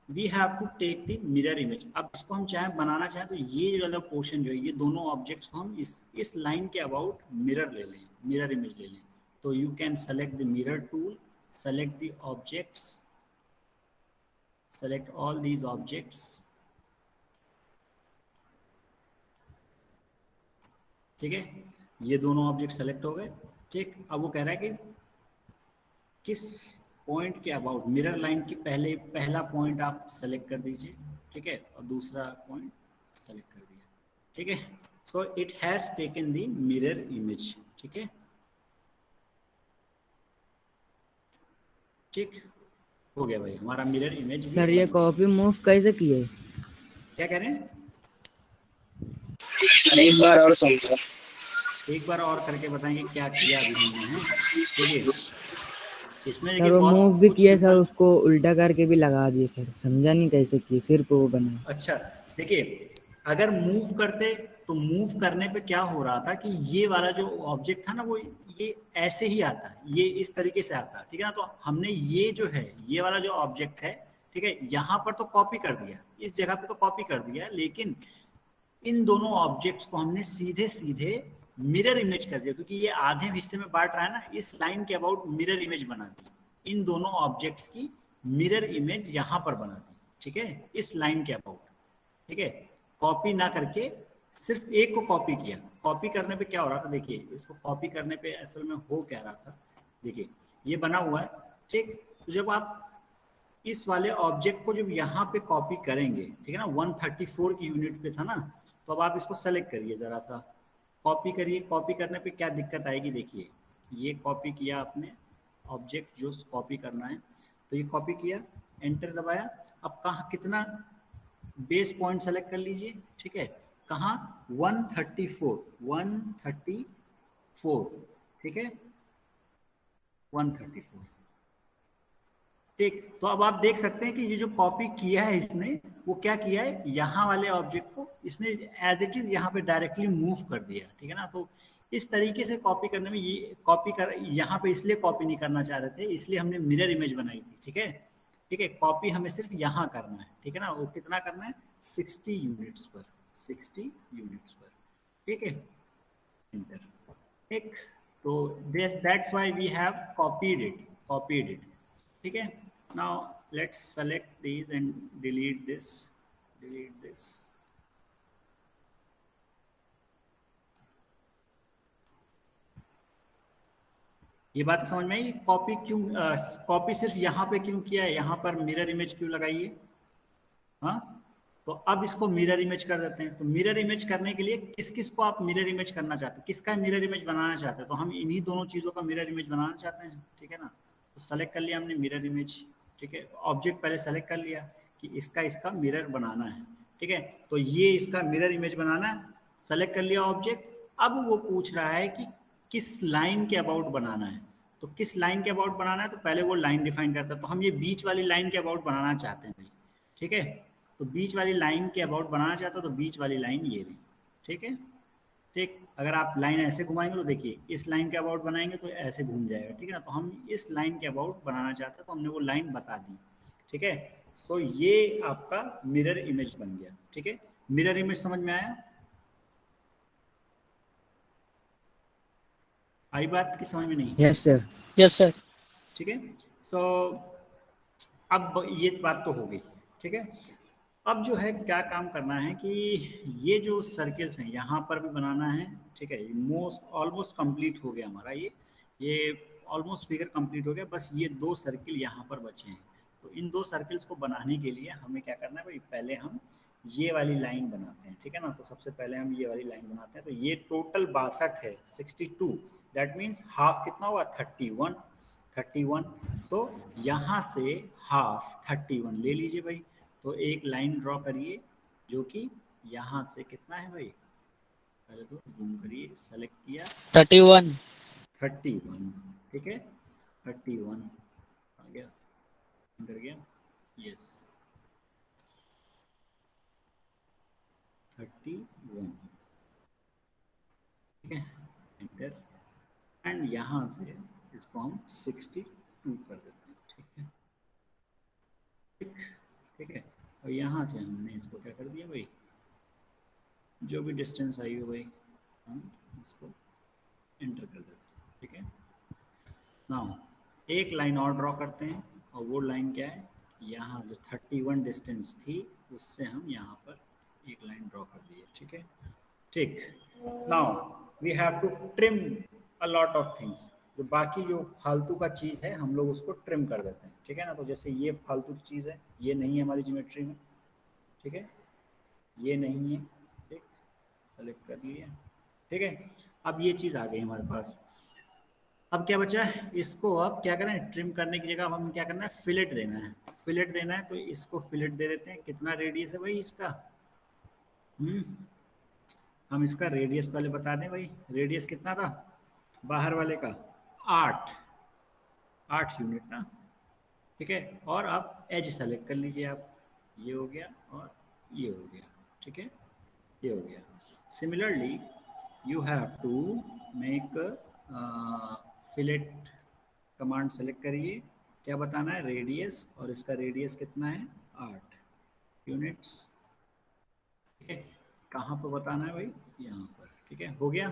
we have to take the mirror image. अब इसको हम चाहे बनाना चाहें तो ये वाला पोर्शन जो है, ये दोनों ऑब्जेक्ट्स को हम इस लाइन के अबाउट मिरर ले लें, मिरर इमेज ले लें। तो you can select the mirror tool, select the objects, select all these objects, ठीक है, ये दोनों ऑब्जेक्ट सेलेक्ट हो गए, ठीक। अब वो कह रहा है कि किस पॉइंट के अबाउट, मिरर लाइन की पहला पॉइंट आप सेलेक्ट कर दीजिए, ठीक है, और दूसरा पॉइंट सेलेक्ट कर दिया, ठीक है। So it has taken the mirror image, ठीक है, ठीक हो गया भाई हमारा मिरर इमेज। सर ये कॉपी मूव कैसे किए, क्या कह रहे हैं, एक बार और समझो, एक बार और करके बताएंगे क्या किया अभी हमने, हैं, देखिए इसमें सर देखिए वो मूव बहुत भी कुछ किए सर, सिंपल। उसको उल्टा करके भी लगा दिए सर, समझा नहीं कैसे किए, सिर्फ वो बना। अच्छा देखिए, अगर मूव करते तो मूव करने पे क्या हो रहा था कि ये वाला जो ऑब्जेक्ट था ना वो ये ऐसे ही आता है, ये इस तरीके से आता है, ठीक है ना। तो हमने ये जो है, ये वाला जो ऑब्जेक्ट है, ठीक है, यहाँ पर तो कॉपी कर दिया, इस जगह पे तो कॉपी कर दिया, लेकिन इन दोनों ऑब्जेक्ट्स को हमने सीधे सीधे मिरर इमेज कर दिया, क्योंकि ये आधे हिस्से में बांट रहा है ना, इस लाइन के अबाउट मिरर इमेज बना दी, इन दोनों ऑब्जेक्ट्स की मिरर इमेज यहाँ पर बना दी, ठीक है, इस लाइन के अबाउट, ठीक है। कॉपी ना करके सिर्फ एक को कॉपी किया। कॉपी करने पे क्या हो रहा था, देखिए इसको कॉपी करने पे असल में हो क्या रहा था, देखिए ये बना हुआ है, ठीक। तो जब आप इस वाले ऑब्जेक्ट को जब यहाँ पे कॉपी करेंगे, ठीक है ना, 134 की यूनिट पे था ना, तो अब आप इसको सेलेक्ट करिए, जरा सा कॉपी करिए। कॉपी करने पे क्या दिक्कत आएगी, देखिए ये कॉपी किया आपने ऑब्जेक्ट जो कॉपी करना है, तो ये कॉपी किया, एंटर दबाया। अब कहाँ कितना बेस पॉइंट सेलेक्ट कर लीजिए, ठीक है, कहाँ 134, ठीक है, 134, ठीक। तो अब आप देख सकते हैं कि ये जो कॉपी किया है इसने, वो क्या किया है, यहाँ वाले ऑब्जेक्ट को इसने एज इट इज यहाँ पे डायरेक्टली मूव कर दिया, ठीक है ना। तो इस तरीके से कॉपी करने में, ये कॉपी कर यहाँ पे इसलिए कॉपी नहीं करना चाह रहे थे, इसलिए हमने मिरर इमेज बनाई थी, ठीक है, ठीक है। कॉपी हमें सिर्फ यहाँ करना है, ठीक है ना, वो कितना करना है, 60 यूनिट्स पर, 60 यूनिट्स पर, ठीक है, इंटर, ठीक। तो that's why we have copied it, ठीक है। Now let's select these and delete this. ये बात समझ में आई, कॉपी क्यों, कॉपी सिर्फ यहाँ पे क्यों किया है, यहाँ पर मिरर इमेज क्यों लगाई है, हाँ तो अब इसको मिरर इमेज कर देते हैं। तो मिरर इमेज करने के लिए किस किस को आप मिरर इमेज करना चाहते हैं, किसका मिरर इमेज बनाना चाहते हैं, तो हम इन्हीं दोनों चीज़ों का मिरर इमेज बनाना चाहते हैं, ठीक है ना। तो सेलेक्ट कर लिया हमने मिरर इमेज, ठीक है। ऑब्जेक्ट पहले सेलेक्ट कर लिया कि इसका मिरर बनाना है, ठीक है। तो ये इसका मिरर इमेज बनाना है, सेलेक्ट कर लिया ऑब्जेक्ट। अब वो पूछ रहा है कि किस लाइन के अबाउट बनाना है। तो किस लाइन के अबाउट बनाना है, तो पहले वो लाइन डिफाइन करता है। तो हम ये बीच वाली लाइन के अबाउट बनाना चाहते हैं भाई, ठीक है। तो बीच वाली लाइन के अबाउट बनाना चाहते हो तो बीच वाली लाइन ये रही, ठीक है। ठीक, अगर आप लाइन ऐसे घुमाएंगे तो देखिए इस लाइन के अबाउट बनाएंगे तो ऐसे घूम जाएगा, ठीक है ना। तो हम इस लाइन के अबाउट बनाना चाहते हैं तो हमने वो लाइन बता दी, ठीक है। सो ये आपका मिरर इमेज बन गया, ठीक है। मिरर इमेज समझ में आया, आई बात की समझ में नहीं? Yes sir. Yes sir. ठीक है। सो अब ये बात तो हो गई, ठीक है। अब जो है क्या काम करना है कि ये जो सर्किल्स हैं यहाँ पर भी बनाना है, ठीक है। मोस्ट ऑलमोस्ट कंप्लीट हो गया हमारा ये ऑलमोस्ट फिगर कंप्लीट हो गया, बस ये 2 सर्किल यहाँ पर बचे हैं। तो इन 2 सर्किल्स को बनाने के लिए हमें क्या करना है भाई, पहले हम ये वाली लाइन बनाते हैं, ठीक है ना। तो सबसे पहले हम ये वाली लाइन बनाते हैं। तो ये टोटल 62 है, 62, दैट मीन्स हाफ कितना हुआ, 31। सो यहाँ से हाफ 31 ले लीजिए भाई। तो एक लाइन ड्रॉ करिए जो कि यहाँ से कितना है भाई, पहले तो जूम करिए, सेलेक्ट किया 31। 31, ठीक है। 31 आ गया, अंदर गया, यस 31, ठीक है, एंटर। एंड यहाँ से इसको हम 62 कर देते हैं, ठीक है, ठीक है। और यहाँ से हमने इसको क्या कर दिया भाई, जो भी डिस्टेंस आई हो भाई हम इसको एंटर कर देते हैं, ठीक है। नाउ एक लाइन और ड्रॉ करते हैं, और वो लाइन क्या है, यहाँ जो 31 डिस्टेंस थी उससे हम यहाँ पर एक लाइन ड्रॉ कर दिए, ठीक है, ठीक। Now we have to trim a lot of things. जो बाकी जो फालतू का चीज़ है हम लोग उसको ट्रिम कर देते हैं, ठीक है ना। तो जैसे ये फालतू की चीज़ है, ये नहीं है हमारी ज्योमेट्री में, ठीक है, ये नहीं है, ठीक, सेलेक्ट कर लिया, ठीक है। अब ये चीज़ आ गई हमारे पास। अब क्या बचा है, इसको अब क्या करें, ट्रिम करने की जगह हमें क्या करना है, फिलेट देना है। फिलेट देना है तो इसको फिलेट दे देते हैं। कितना रेडियस है भाई इसका, हम इसका रेडियस पहले बता दें भाई। रेडियस कितना था बाहर वाले का, 8 यूनिट ना, ठीक है। और आप एज सेलेक्ट कर लीजिए आप, ये हो गया और ये हो गया, ठीक है, ये हो गया। Similarly you have to make fillet command select करिए, क्या बताना है, रेडियस, और इसका रेडियस कितना है, 8 यूनिट्स, ठीक है। कहाँ पर बताना है भाई, यहाँ पर, ठीक है, हो गया।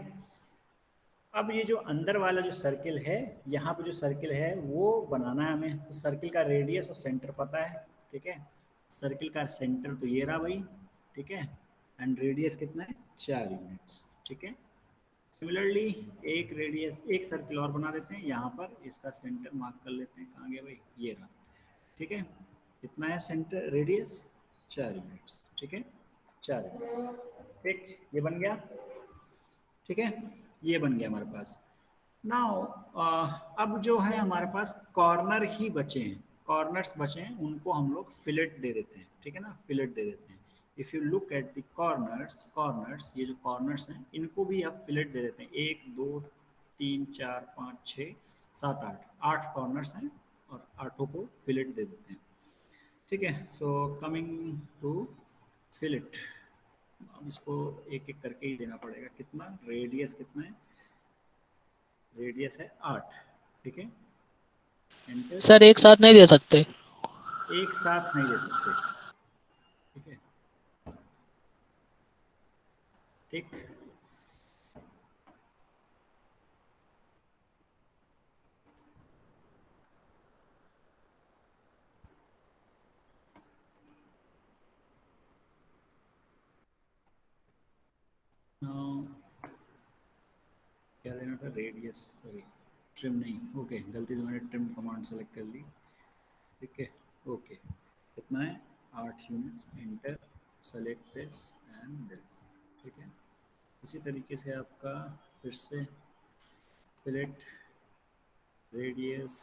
अब ये जो अंदर वाला जो सर्किल है, यहाँ पे जो सर्किल है वो बनाना है हमें। तो सर्किल का रेडियस और सेंटर पता है, ठीक है। सर्किल का सेंटर तो ये रहा भाई, ठीक है, एंड रेडियस कितना है, 4 यूनिट्स, ठीक है। सिमिलरली एक रेडियस, एक सर्किल और बना देते हैं, यहाँ पर इसका सेंटर मार्क कर लेते हैं, कहाँ गया भाई, ये रहा, ठीक है। कितना है सेंटर रेडियस, 4 यूनिट्स, ठीक है, 4 यूनिट्स, ठीक, ये बन गया, ठीक है, ये बन गया हमारे पास। नाउ अब जो है हमारे पास कॉर्नर ही बचे हैं, कॉर्नर्स बचे हैं, उनको हम लोग फिलेट दे देते हैं, ठीक है ना, फिलेट दे देते हैं। If you look at the corners, ये जो कॉर्नर्स हैं इनको भी आप फिलेट दे देते हैं। 1 2 3 4 5 6 7 8 कॉर्नर्स हैं और 8 को फिलेट दे देते हैं, ठीक है। सो कमिंग टू फिलेट, अब इसको एक एक करके ही देना पड़ेगा। कितना रेडियस, कितना है रेडियस है 8, ठीक है, एंटर। सर एक साथ नहीं दे सकते। एक साथ नहीं दे सकते, ठीक है, ठीक। क्या देना था, रेडियस, सॉरी ट्रिम नहीं, ओके, गलती से मैंने ट्रिम कमांड सेलेक्ट कर ली, ठीक है, ओके। कितना है 8 units, enter. Select this and this, ठीक है। इसी तरीके से आपका फिर से fillet radius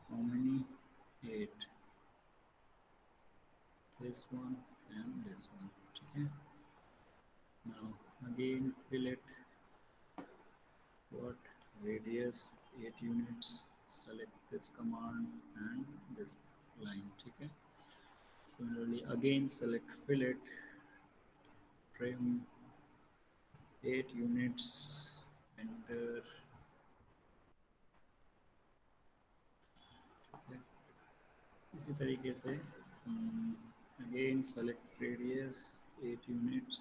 how many 8, this one and this one, ठीक है। now again fillet what radius 8 units, select this command and this line, ठीक है। similarly again select fillet, trim 8 units, enter, ठीक है। इसी तरीके से again select radius 8 units,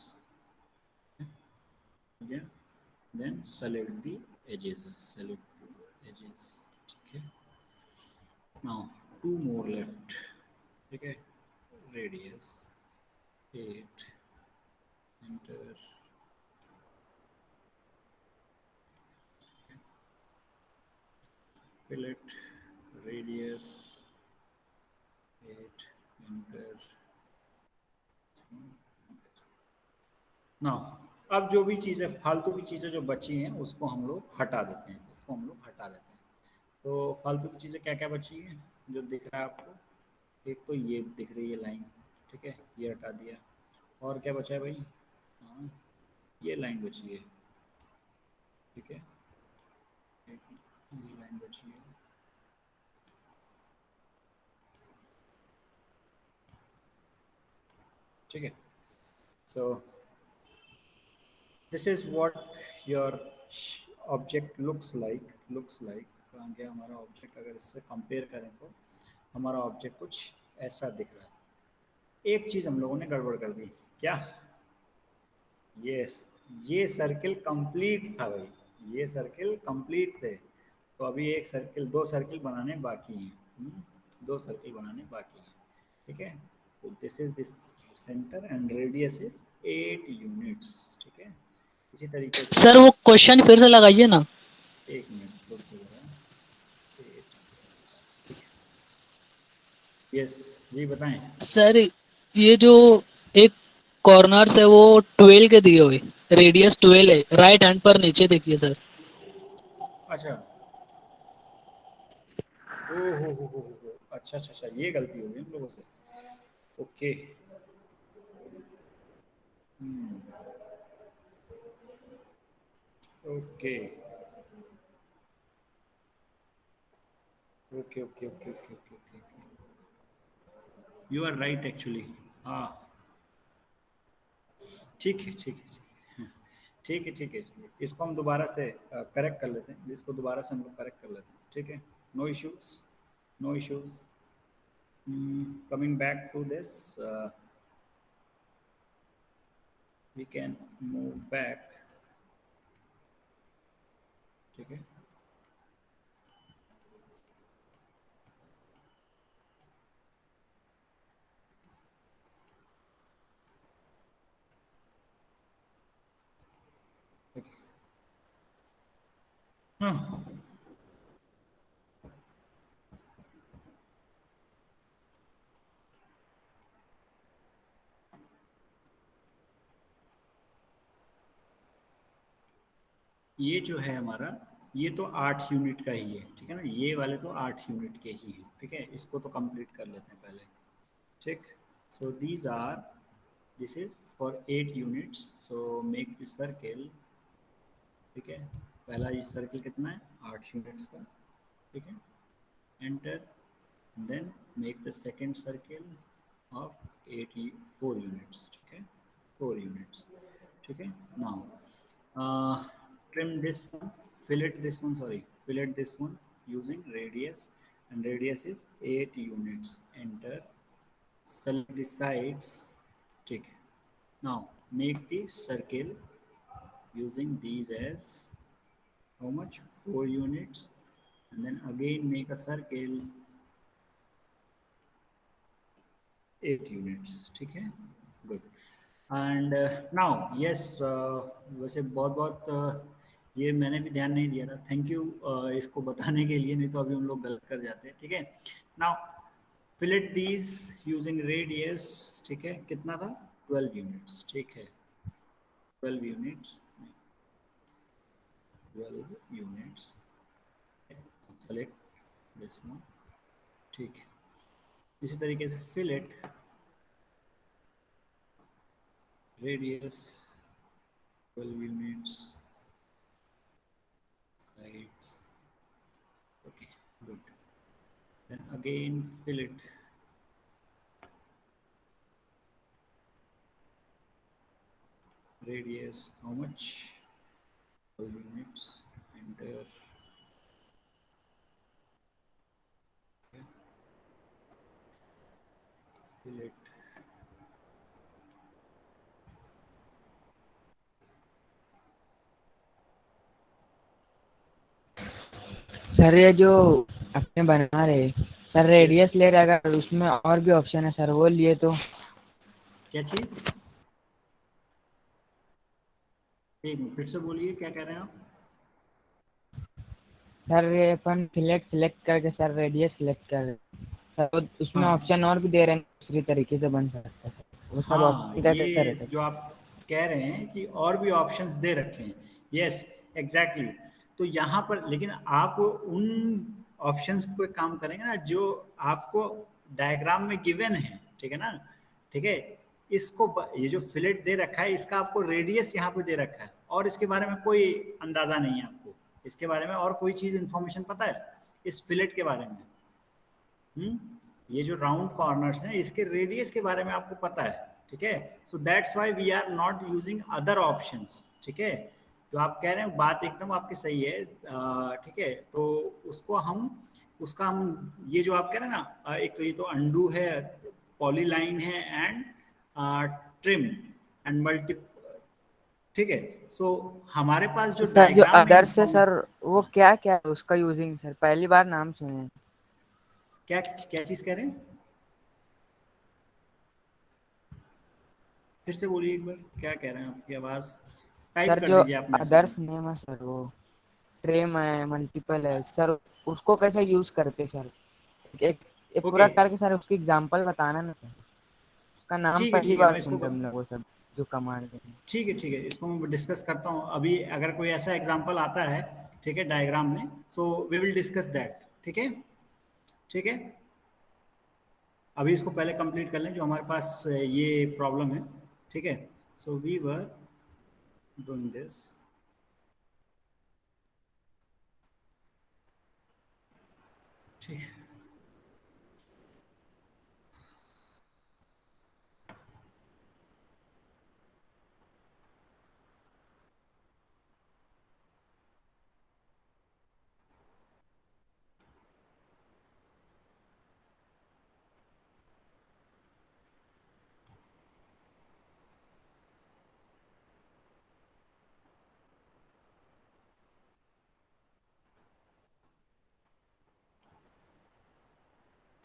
again then select the edges, ठीक है। now 2 more left, ठीक है। radius 8, enter, fillet radius 8, enter। now अब जो भी चीज़ें फालतू की चीज़ें जो बची हैं उसको हम लोग हटा देते हैं, इसको हम लोग हटा देते हैं। तो फालतू की चीज़ें क्या क्या बची हैं जो दिख रहा है आपको, एक तो ये दिख रही है लाइन, ठीक है, ये हटा दिया। और क्या बचा है भाई, हाँ ये लाइन बची है, ठीक है, ये लाइन बची है, ठीक है। So this is what your object looks like, कहाँ गया हमारा ऑब्जेक्ट, अगर इससे कंपेयर करें तो हमारा ऑब्जेक्ट कुछ ऐसा दिख रहा है। एक चीज़ हम लोगों ने गड़बड़ कर दी, क्या, यस, ये सर्किल कंप्लीट था भाई, ये सर्किल कंप्लीट थे, तो अभी एक सर्किल, 2 सर्किल बनाने बाकी हैं, 2 सर्किल बनाने बाकी हैं, ठीक है। तो this is this centre and radius is 8 units, ठीक है। इसी तरीके से सर वो क्वेश्चन फिर से लगाइए ना। एक मिनट रुक जरा, 8 ठीक है, यस जी बताएं। सर ये जो एक कॉर्नर्स है वो 12 के दिए हुए, रेडियस 12 है, राइट हैंड पर नीचे देखिए सर। अच्छा, ओ हो, अच्छा अच्छा अच्छा, ये गलती हो गई हम लोगों से, okay. Okay okay okay okay okay okay okay, you are right actually, हाँ ठीक है ठीक है ठीक है ठीक है, इसको हम दोबारा से करेक्ट कर लेते हैं, इसको दोबारा से हम लोग करेक्ट कर लेते हैं, ठीक है। No issues, no issues. Coming back to this, we can move back, ठीक है। हाँ, ये जो है हमारा, ये तो 8 यूनिट का ही है, ठीक है ना, ये वाले तो 8 यूनिट के ही हैं, ठीक है। इसको तो कंप्लीट कर लेते हैं पहले, ठीक। So these are, this is for 8 units, so make this circle, ठीक है। पहला ये सर्किल कितना है, 8 यूनिट्स का, ठीक है, enter, then make the second circle of 4 units, ठीक है, 4 यूनिट्स, ठीक है। Now trim this one, fillet this one, sorry, fillet this one using radius, and radius is 8 units, enter, select the sides, ठीक। now make the circle using these as how much, 4 units, and then again make a circle 8 units, ठीक है, good। And now yes, वैसे बहुत बहुत ये मैंने भी ध्यान नहीं दिया था, थैंक यू इसको बताने के लिए, नहीं तो अभी हम लोग गलत कर जाते हैं, ठीक है। Now fillet these using radius, ठीक है, कितना था 12 यूनिट्स, ठीक है, 12 units, 12 units, select this one, ठीक है। इसी तरीके से fillet radius 12 units, sides, okay, good. Then again fillet radius, how much? 12 units, enter, okay. Fillet sir ये जो अपने बना रहे सर yes, रेडियस ले रहे, अगर उसमें और भी ऑप्शन है सर वो लिए तो? क्या चीज? एक मिनट फिर से बोलिए, क्या कह रहे हैं आप? सर ये अपन फिलेट सिलेक्ट करके सर रेडियस सिलेक्ट कर रहे सर, तो उसमें हाँ ऑप्शन और भी दे रहे हैं, दूसरी तरीके से बन सकता है सर, वो सब हाँ, ऑप्शन कैसे ये रहते? जो आप कह रहे हैं कि और भी ऑप्शंस दे रखे हैं, यस एग्जैक्टली। तो यहाँ पर लेकिन आप उन ऑप्शंस पे काम करेंगे ना जो आपको डायग्राम में गिवन है, ठीक है ना, ठीक है। ये जो फिलेट दे रखा है इसका आपको रेडियस यहाँ पे दे रखा है और इसके बारे में कोई अंदाजा नहीं है आपको, इसके बारे में और कोई चीज इंफॉर्मेशन पता है इस फिलेट के बारे में? ये जो राउंड कॉर्नर्स हैं इसके रेडियस के बारे में आपको पता है, ठीक है। So that's why we are not using other options, ठीक है। जो आप कह रहे हैं बात एकदम आपकी सही है, ठीक है। तो उसका हम ये जो आप कह रहे हैं ना, एक तो ये तो अंडू है, पॉलीलाइन है एंड ट्रिम एंड मल्टी, ठीक है। सो हमारे पास जो सर जो डायग्राम में अदर्स है सर वो क्या क्या है उसका यूजिंग सर, पहली बार नाम सुने हैं। क्या क्या चीज कह रहे हैं, फिर से बोलिए एक बार, क्या कह रहे हैं? आपकी आवाज टाइप सर कर जो दीजिए आप मैसेज में। अदर्स नेम है सर, वो ट्रेम है, मल्टीपल है सर, उसको कैसे यूज करते सर? एक ओके, पूरा करके सर उसकी एग्जांपल बताना ना सर, उसका नाम पहली ठीक है, बार मैं सुन इसको रहे हम लोग वो सब जो कमांड है। ठीक है, इसको मैं डिस्कस करता हूँ अभी। अगर कोई ऐसा एग्जांपल आता है, ठीक है, डायग्राम में, so we will discuss that, ठीक है, ठीक है। अभी इसको पहले कंप्लीट कर लें जो हमारे पास ये प्रॉब्लम है, ठीक है। So we were doing this, ठीक है।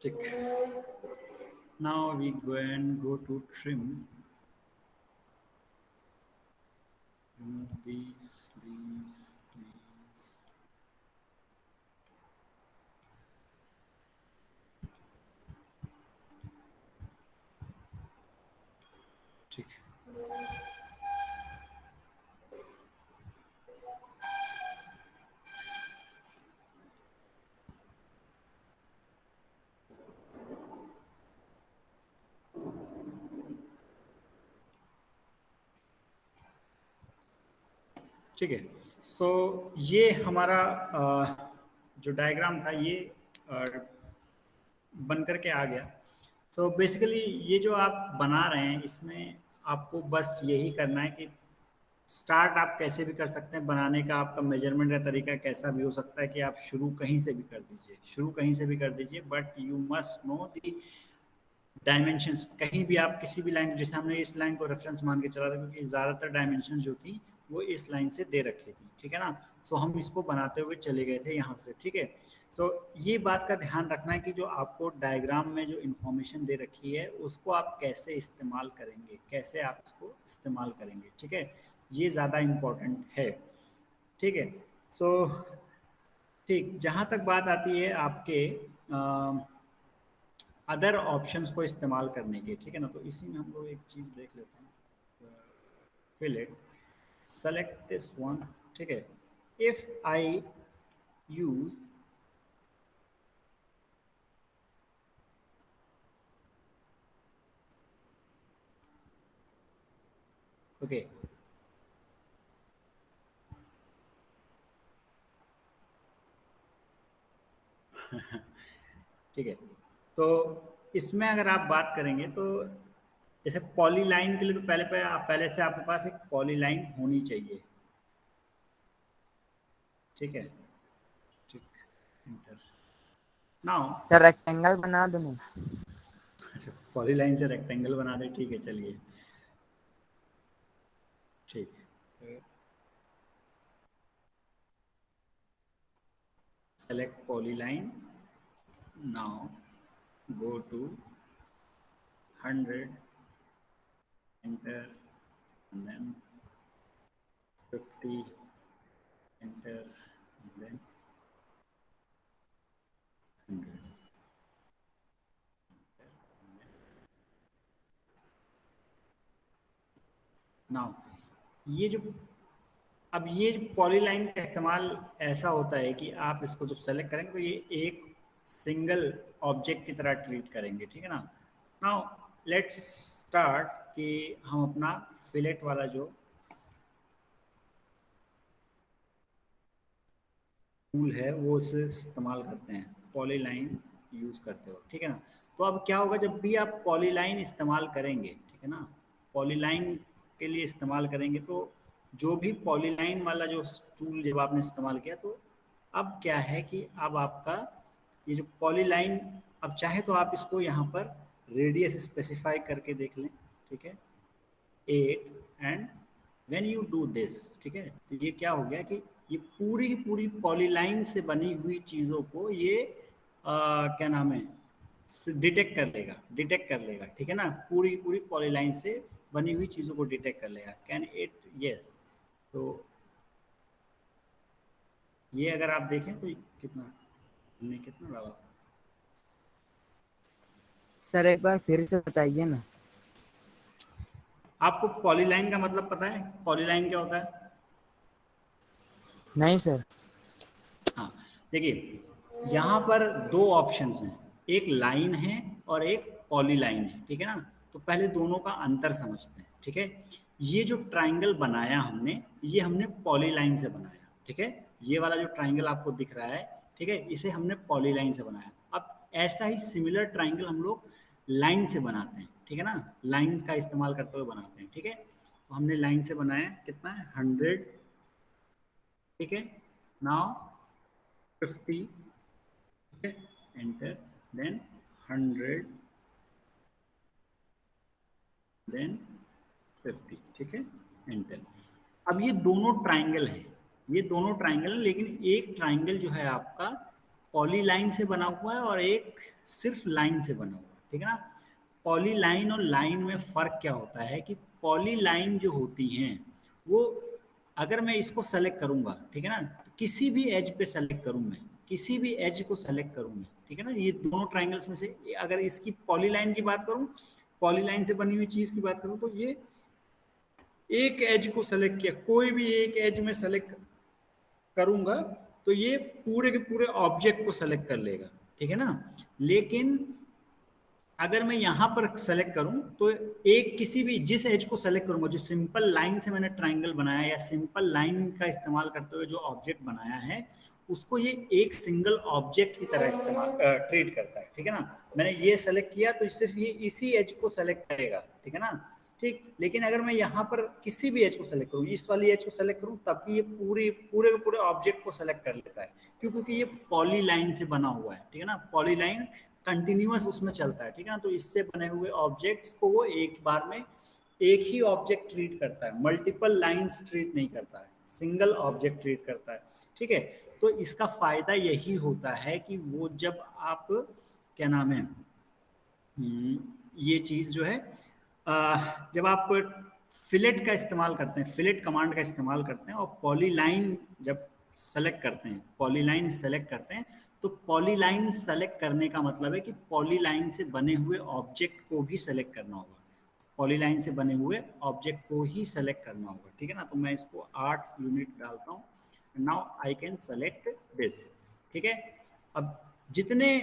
ठीक, now we go to trim, remove these, ठीक है। ठीक है। सो ये हमारा जो डायग्राम था ये बन करके आ गया। सो बेसिकली ये जो आप बना रहे हैं इसमें आपको बस यही करना है कि स्टार्ट आप कैसे भी कर सकते हैं बनाने का, आपका मेजरमेंट का तरीका कैसा भी हो सकता है कि आप शुरू कहीं से भी कर दीजिए, but you must know the dimensions. कहीं भी आप किसी भी लाइन, जैसे हमने इस लाइन को रेफरेंस मान के चला था क्योंकि ज़्यादातर डायमेंशन जो थी वो इस लाइन से दे रखी थी, ठीक है ना। सो हम इसको बनाते हुए चले गए थे यहाँ से, ठीक है। सो ये बात का ध्यान रखना है कि जो आपको डायग्राम में जो इंफॉर्मेशन दे रखी है उसको आप कैसे इस्तेमाल करेंगे, ठीक है। ये ज़्यादा इम्पोर्टेंट है, ठीक है। सो ठीक, जहाँ तक बात आती है आपके अदर ऑप्शंस को इस्तेमाल करने के, ठीक है ना। तो इसी में हम लोग एक चीज़ देख लेते हैं, फिलेट, सेलेक्ट दिस वन, ठीक है। इफ आई यूज ओके, ठीक है। तो इसमें अगर आप बात करेंगे तो जैसे पॉलीलाइन के लिए तो पहले से आपके पास एक पॉलीलाइन होनी चाहिए, ठीक है। ठीक, इंटर नाउ। सर रेक्टेंगल बना दो ना। अच्छा, पॉलीलाइन से रेक्टेंगल बना दे, ठीक है, चलिए, ठीक है। Select polyline, now go to 100, enter, and then 50, enter, and then 100. Now ये जो अब ये पॉलीलाइन का इस्तेमाल ऐसा होता है कि आप इसको जब सेलेक्ट करेंगे तो ये एक सिंगल ऑब्जेक्ट की तरह ट्रीट करेंगे, ठीक है ना। नाउ लेट्स स्टार्ट कि हम अपना फिलेट वाला जो टूल है वो उसे इस्तेमाल करते हैं, पॉलीलाइन यूज करते हो, ठीक है ना। तो अब क्या होगा, जब भी आप पॉलीलाइन इस्तेमाल करेंगे, ठीक है ना, पॉलीलाइन के लिए इस्तेमाल करेंगे तो जो भी पॉलीलाइन वाला जो टूल जब आपने इस्तेमाल किया तो अब क्या है कि अब आपका ये जो पॉलीलाइन, अब चाहे तो आप इसको यहाँ पर रेडियस स्पेसिफाई करके देख लें, ठीक है, 8, and when you do this, ठीक है, तो ये क्या हो गया कि ये पूरी की पूरी पॉलीलाइन से बनी हुई चीज़ों को ये क्या नाम है, डिटेक्ट कर लेगा, ठीक है ना, पूरी पूरी पॉलीलाइन से बनी हुई चीज़ों को डिटेक्ट कर लेगा। Can it, yes. तो ये अगर आप देखें तो कितना हमने कितना डाला, सर एक बार फिर से बताइए ना। आपको पॉलीलाइन का मतलब पता है, पॉलीलाइन क्या होता है? नहीं सर। हाँ, देखिए यहाँ पर दो ऑप्शंस हैं, एक लाइन है और एक पॉलीलाइन है, ठीक है ना। तो पहले दोनों का अंतर समझते हैं, ठीक है। ये जो ट्राइंगल बनाया हमने, ये हमने पॉलीलाइन से बनाया, ठीक है। ये वाला जो ट्राइंगल आपको दिख रहा है, ठीक है, इसे हमने पॉलीलाइन से बनाया। अब ऐसा ही सिमिलर ट्राइंगल हम लोग लाइन से बनाते हैं, ठीक है ना, लाइन का इस्तेमाल करते हुए बनाते हैं, ठीक है। तो हमने लाइन से बनाया, कितना है, 100, ठीक है। Now 50, okay, enter, then 100, then 50, ठीक है, एंटर। अब ये दोनों ट्राइंगल है, ये दोनों ट्राइंगल है, लेकिन एक ट्राइंगल जो है आपका पॉलीलाइन से बना हुआ है और एक सिर्फ लाइन से बना हुआ है, ठीक है ना। पॉलीलाइन और लाइन में फ़र्क क्या होता है कि पॉलीलाइन जो होती हैं वो, अगर मैं इसको सेलेक्ट करूंगा, ठीक है ना, तो किसी भी एज पे सेलेक्ट करूं, मैं किसी भी एज को सेलेक्ट करूं मैं, ठीक है ना, ये दोनों ट्राइंगल्स में से अगर इसकी पॉलीलाइन की बात करूं, पॉलीलाइन से बनी हुई चीज़ की बात करूं, तो ये एक एज को सेलेक्ट किया, कोई भी एक एज में सेलेक्ट करूंगा तो ये पूरे के पूरे ऑब्जेक्ट को सेलेक्ट कर लेगा, ठीक है ना। लेकिन अगर मैं यहाँ पर सेलेक्ट करूं तो एक किसी भी जिस एज को सेलेक्ट करूंगा, जो सिंपल लाइन से मैंने ट्राइंगल बनाया या सिंपल लाइन का इस्तेमाल करते हुए जो ऑब्जेक्ट बनाया है, उसको ये एक सिंगल ऑब्जेक्ट की तरह इस्तेमाल ट्रीट करता है, ठीक है ना। मैंने ये सेलेक्ट किया तो सिर्फ ये इसी एज को सेलेक्ट करेगा, ठीक है ना, ठीक। लेकिन अगर मैं यहाँ पर किसी भी एज को सेलेक्ट करूँ, इस वाली एज को सेलेक्ट करूँ, तब भी ये पूरे के पूरे ऑब्जेक्ट को सेलेक्ट कर लेता है, क्योंकि ये पॉली लाइन से बना हुआ है, ठीक है ना। पॉली लाइन कंटिन्यूअस उसमें चलता है, ठीक है ना। तो इससे बने हुए ऑब्जेक्ट्स को वो एक बार में एक ही ऑब्जेक्ट ट्रीट करता है, मल्टीपल लाइंस ट्रीट नहीं करता है, सिंगल ऑब्जेक्ट ट्रीट करता है, ठीक है। तो इसका फायदा यही होता है कि वो जब आप क्या नाम है, ये चीज़ जो है जब आप फिलेट का इस्तेमाल करते हैं, फिलेट कमांड का इस्तेमाल करते हैं और पॉलीलाइन जब सेलेक्ट करते हैं, पॉलीलाइन सेलेक्ट करते हैं, तो पॉलीलाइन सेलेक्ट करने का मतलब है कि पॉलीलाइन से बने हुए ऑब्जेक्ट को भी सेलेक्ट करना होगा, पॉलीलाइन से बने हुए ऑब्जेक्ट को ही सेलेक्ट करना होगा, ठीक है ना। तो मैं इसको 8 यूनिट डालता हूँ, now I can select this, ठीक है। अब जितने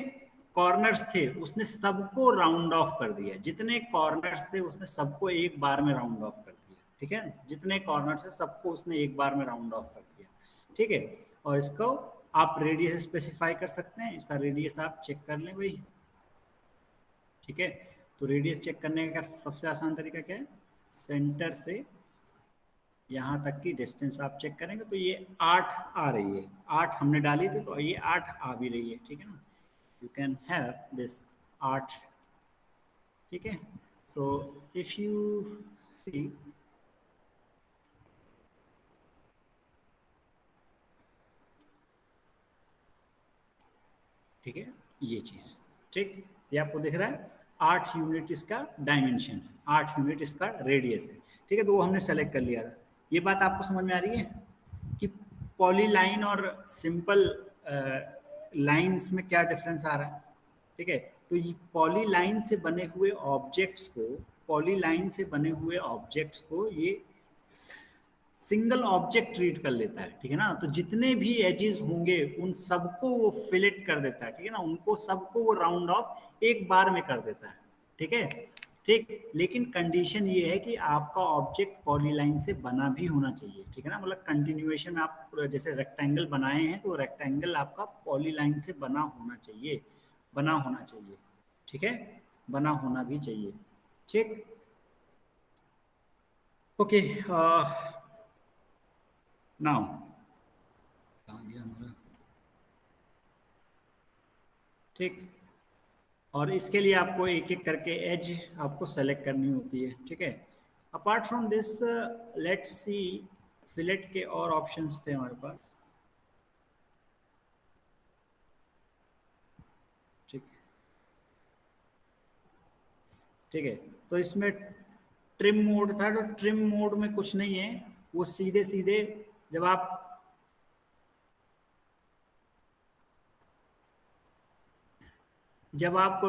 कॉर्नर्स थे उसने सबको राउंड ऑफ कर दिया, जितने कॉर्नर्स थे उसने सबको एक बार में राउंड ऑफ कर दिया, ठीक है, जितने कॉर्नर्स है सबको उसने एक बार में राउंड ऑफ कर दिया, ठीक है। और इसको आप रेडियस स्पेसिफाई कर सकते हैं, इसका रेडियस आप चेक कर लें भाई, ठीक है। तो रेडियस चेक करने का सबसे आसान तरीका क्या है, सेंटर से यहाँ तक की डिस्टेंस आप चेक करेंगे तो ये 8 आ रही है, 8 हमने डाली थी तो ये 8 आ भी रही है, ठीक है ना। यू कैन हैव दिस 8, ठीक है। सो इफ यू सी, ठीक है, ये चीज, ठीक, ये आपको दिख रहा है 8 यूनिट इसका डायमेंशन है, 8 यूनिट इसका रेडियस है, ठीक है। तो वो हमने सेलेक्ट कर लिया था। ये बात आपको समझ में आ रही है कि पॉलीलाइन और सिंपल लाइंस में क्या डिफरेंस आ रहा है, ठीक है। तो ये पॉलीलाइन से बने हुए ऑब्जेक्ट्स को, पॉलीलाइन से बने हुए ऑब्जेक्ट्स को ये सिंगल ऑब्जेक्ट ट्रीट कर लेता है, ठीक है ना। तो जितने भी एजेस होंगे उन सबको वो फिलेट कर देता है, ठीक है ना, उनको सबको वो राउंड ऑफ एक बार में कर देता है, ठीक है, ठीक। लेकिन कंडीशन ये है कि आपका ऑब्जेक्ट पॉलीलाइन से बना भी होना चाहिए, ठीक है ना, मतलब कंटिन्यूएशन में आप जैसे रेक्टेंगल बनाए हैं तो रेक्टेंगल आपका पॉलीलाइन से बना होना चाहिए, बना होना चाहिए, ठीक है, बना होना भी चाहिए, ठीक। ओके, नाउ कहाँ गया हमारा, ठीक। और इसके लिए आपको एक एक करके एज आपको सेलेक्ट करनी होती है, ठीक है। Apart from this let's see, fillet के और ऑप्शंस थे हमारे पास, ठीक, ठीक है। तो इसमें ट्रिम मोड था, तो ट्रिम मोड में कुछ नहीं है, वो सीधे सीधे जब आप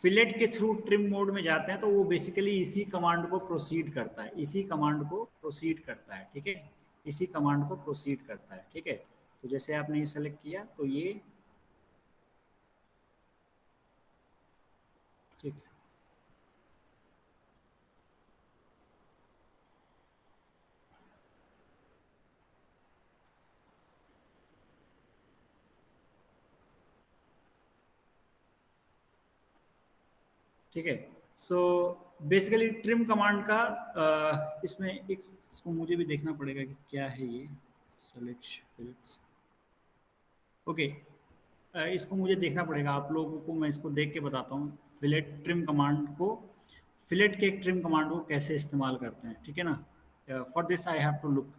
फिलेट के थ्रू ट्रिम मोड में जाते हैं तो वो बेसिकली इसी कमांड को प्रोसीड करता है, इसी कमांड को प्रोसीड करता है, ठीक है, इसी कमांड को प्रोसीड करता है, ठीक है। तो जैसे आपने ये सेलेक्ट किया तो ये, ठीक, ठीक है। सो बेसिकली ट्रिम कमांड का इसमें एक, इसको मुझे भी देखना पड़ेगा कि क्या है ये, सेलेक्ट फिल्स, ओके, इसको मुझे देखना पड़ेगा, आप लोगों को मैं इसको देख के बताता हूँ फिलेट ट्रिम कमांड को, फिलेट के ट्रिम कमांड को कैसे इस्तेमाल करते हैं, ठीक है ना। For this I have to look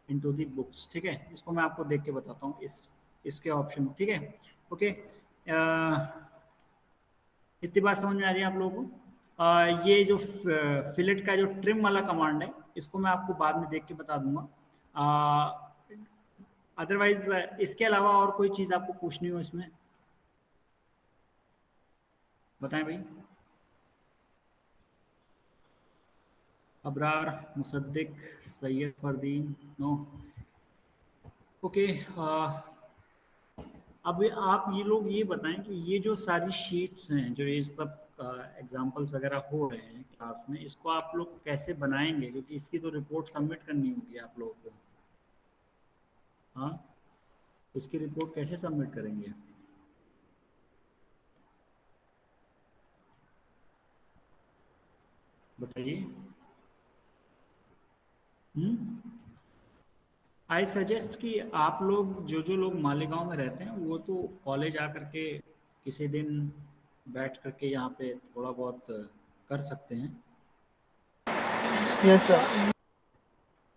into the books, ठीक है, इसको मैं आपको देख के बताता हूँ इसके ऑप्शन, ठीक है, ओके। इतनी बात समझ में आ रही है आप लोगों को। ये जो फिलेट का जो ट्रिम वाला कमांड है इसको मैं आपको बाद में देख के बता दूंगा, अदरवाइज इसके अलावा और कोई चीज़ आपको पूछनी हो इसमें बताएं भाई। Abrar, Musaddiq, Syed Fardeen, no, okay. अब आप ये लोग ये बताएं कि ये जो सारी शीट्स हैं, जो ये सब एग्जांपल्स वगैरह हो रहे हैं क्लास में, इसको आप लोग कैसे बनाएंगे, क्योंकि इसकी तो रिपोर्ट सबमिट करनी होगी आप लोगों को। हाँ, इसकी रिपोर्ट कैसे सबमिट करेंगे, बताइए। आई सजेस्ट कि आप लोग जो लोग मालेगांव में रहते हैं वो तो कॉलेज आकर के किसी दिन बैठ करके यहाँ पे थोड़ा बहुत कर सकते हैं। Yes sir.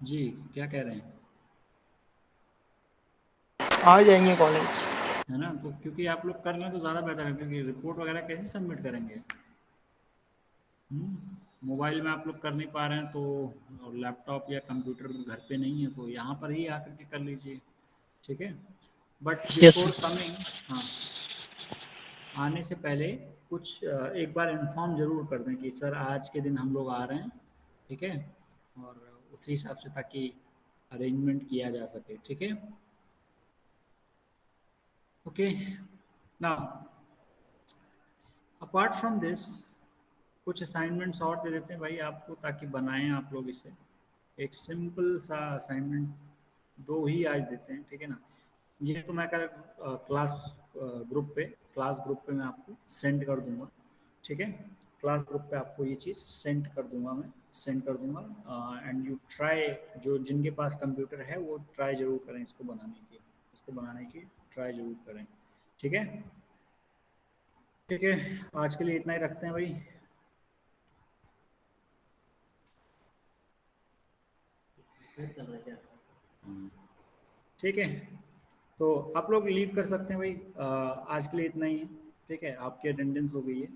जी, क्या कह रहे हैं, आ जाएंगे कॉलेज। है ना। तो क्योंकि आप लोग कर लें तो ज़्यादा बेहतर है, क्योंकि रिपोर्ट वगैरह कैसे सबमिट करेंगे, मोबाइल में आप लोग कर नहीं पा रहे हैं तो, और लैपटॉप या कंप्यूटर घर पे नहीं है तो यहाँ पर ही आकर के कर लीजिए, ठीक है। But Yes, before sir. Coming, हाँ, आने से पहले कुछ एक बार इन्फॉर्म जरूर कर दें कि सर आज के दिन हम लोग आ रहे हैं, ठीक है, और उसी हिसाब से ताकि अरेंजमेंट किया जा सके, ठीक है। Okay, now apart from this कुछ असाइनमेंट्स और दे देते हैं भाई आपको ताकि बनाएं आप लोग इसे। एक सिंपल सा असाइनमेंट दो ही आज देते हैं, ठीक है ना। ये तो मैं कर क्लास ग्रुप पे मैं आपको सेंड कर दूंगा, ठीक है। क्लास ग्रुप पे आपको ये चीज़ सेंड कर दूंगा एंड यू ट्राई, जो जिनके पास कंप्यूटर है वो ट्राई जरूर करें इसको बनाने की ट्राई जरूर करें, ठीक है। ठीक है, आज के लिए इतना ही रखते हैं भाई। ठीक है, तो आप लोग लीव कर सकते हैं भाई, आज के लिए इतना ही है, ठीक है। आपकी अटेंडेंस हो गई है।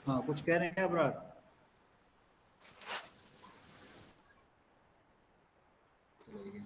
हाँ, कुछ कह रहे हैं क्या अपराध? चलिए।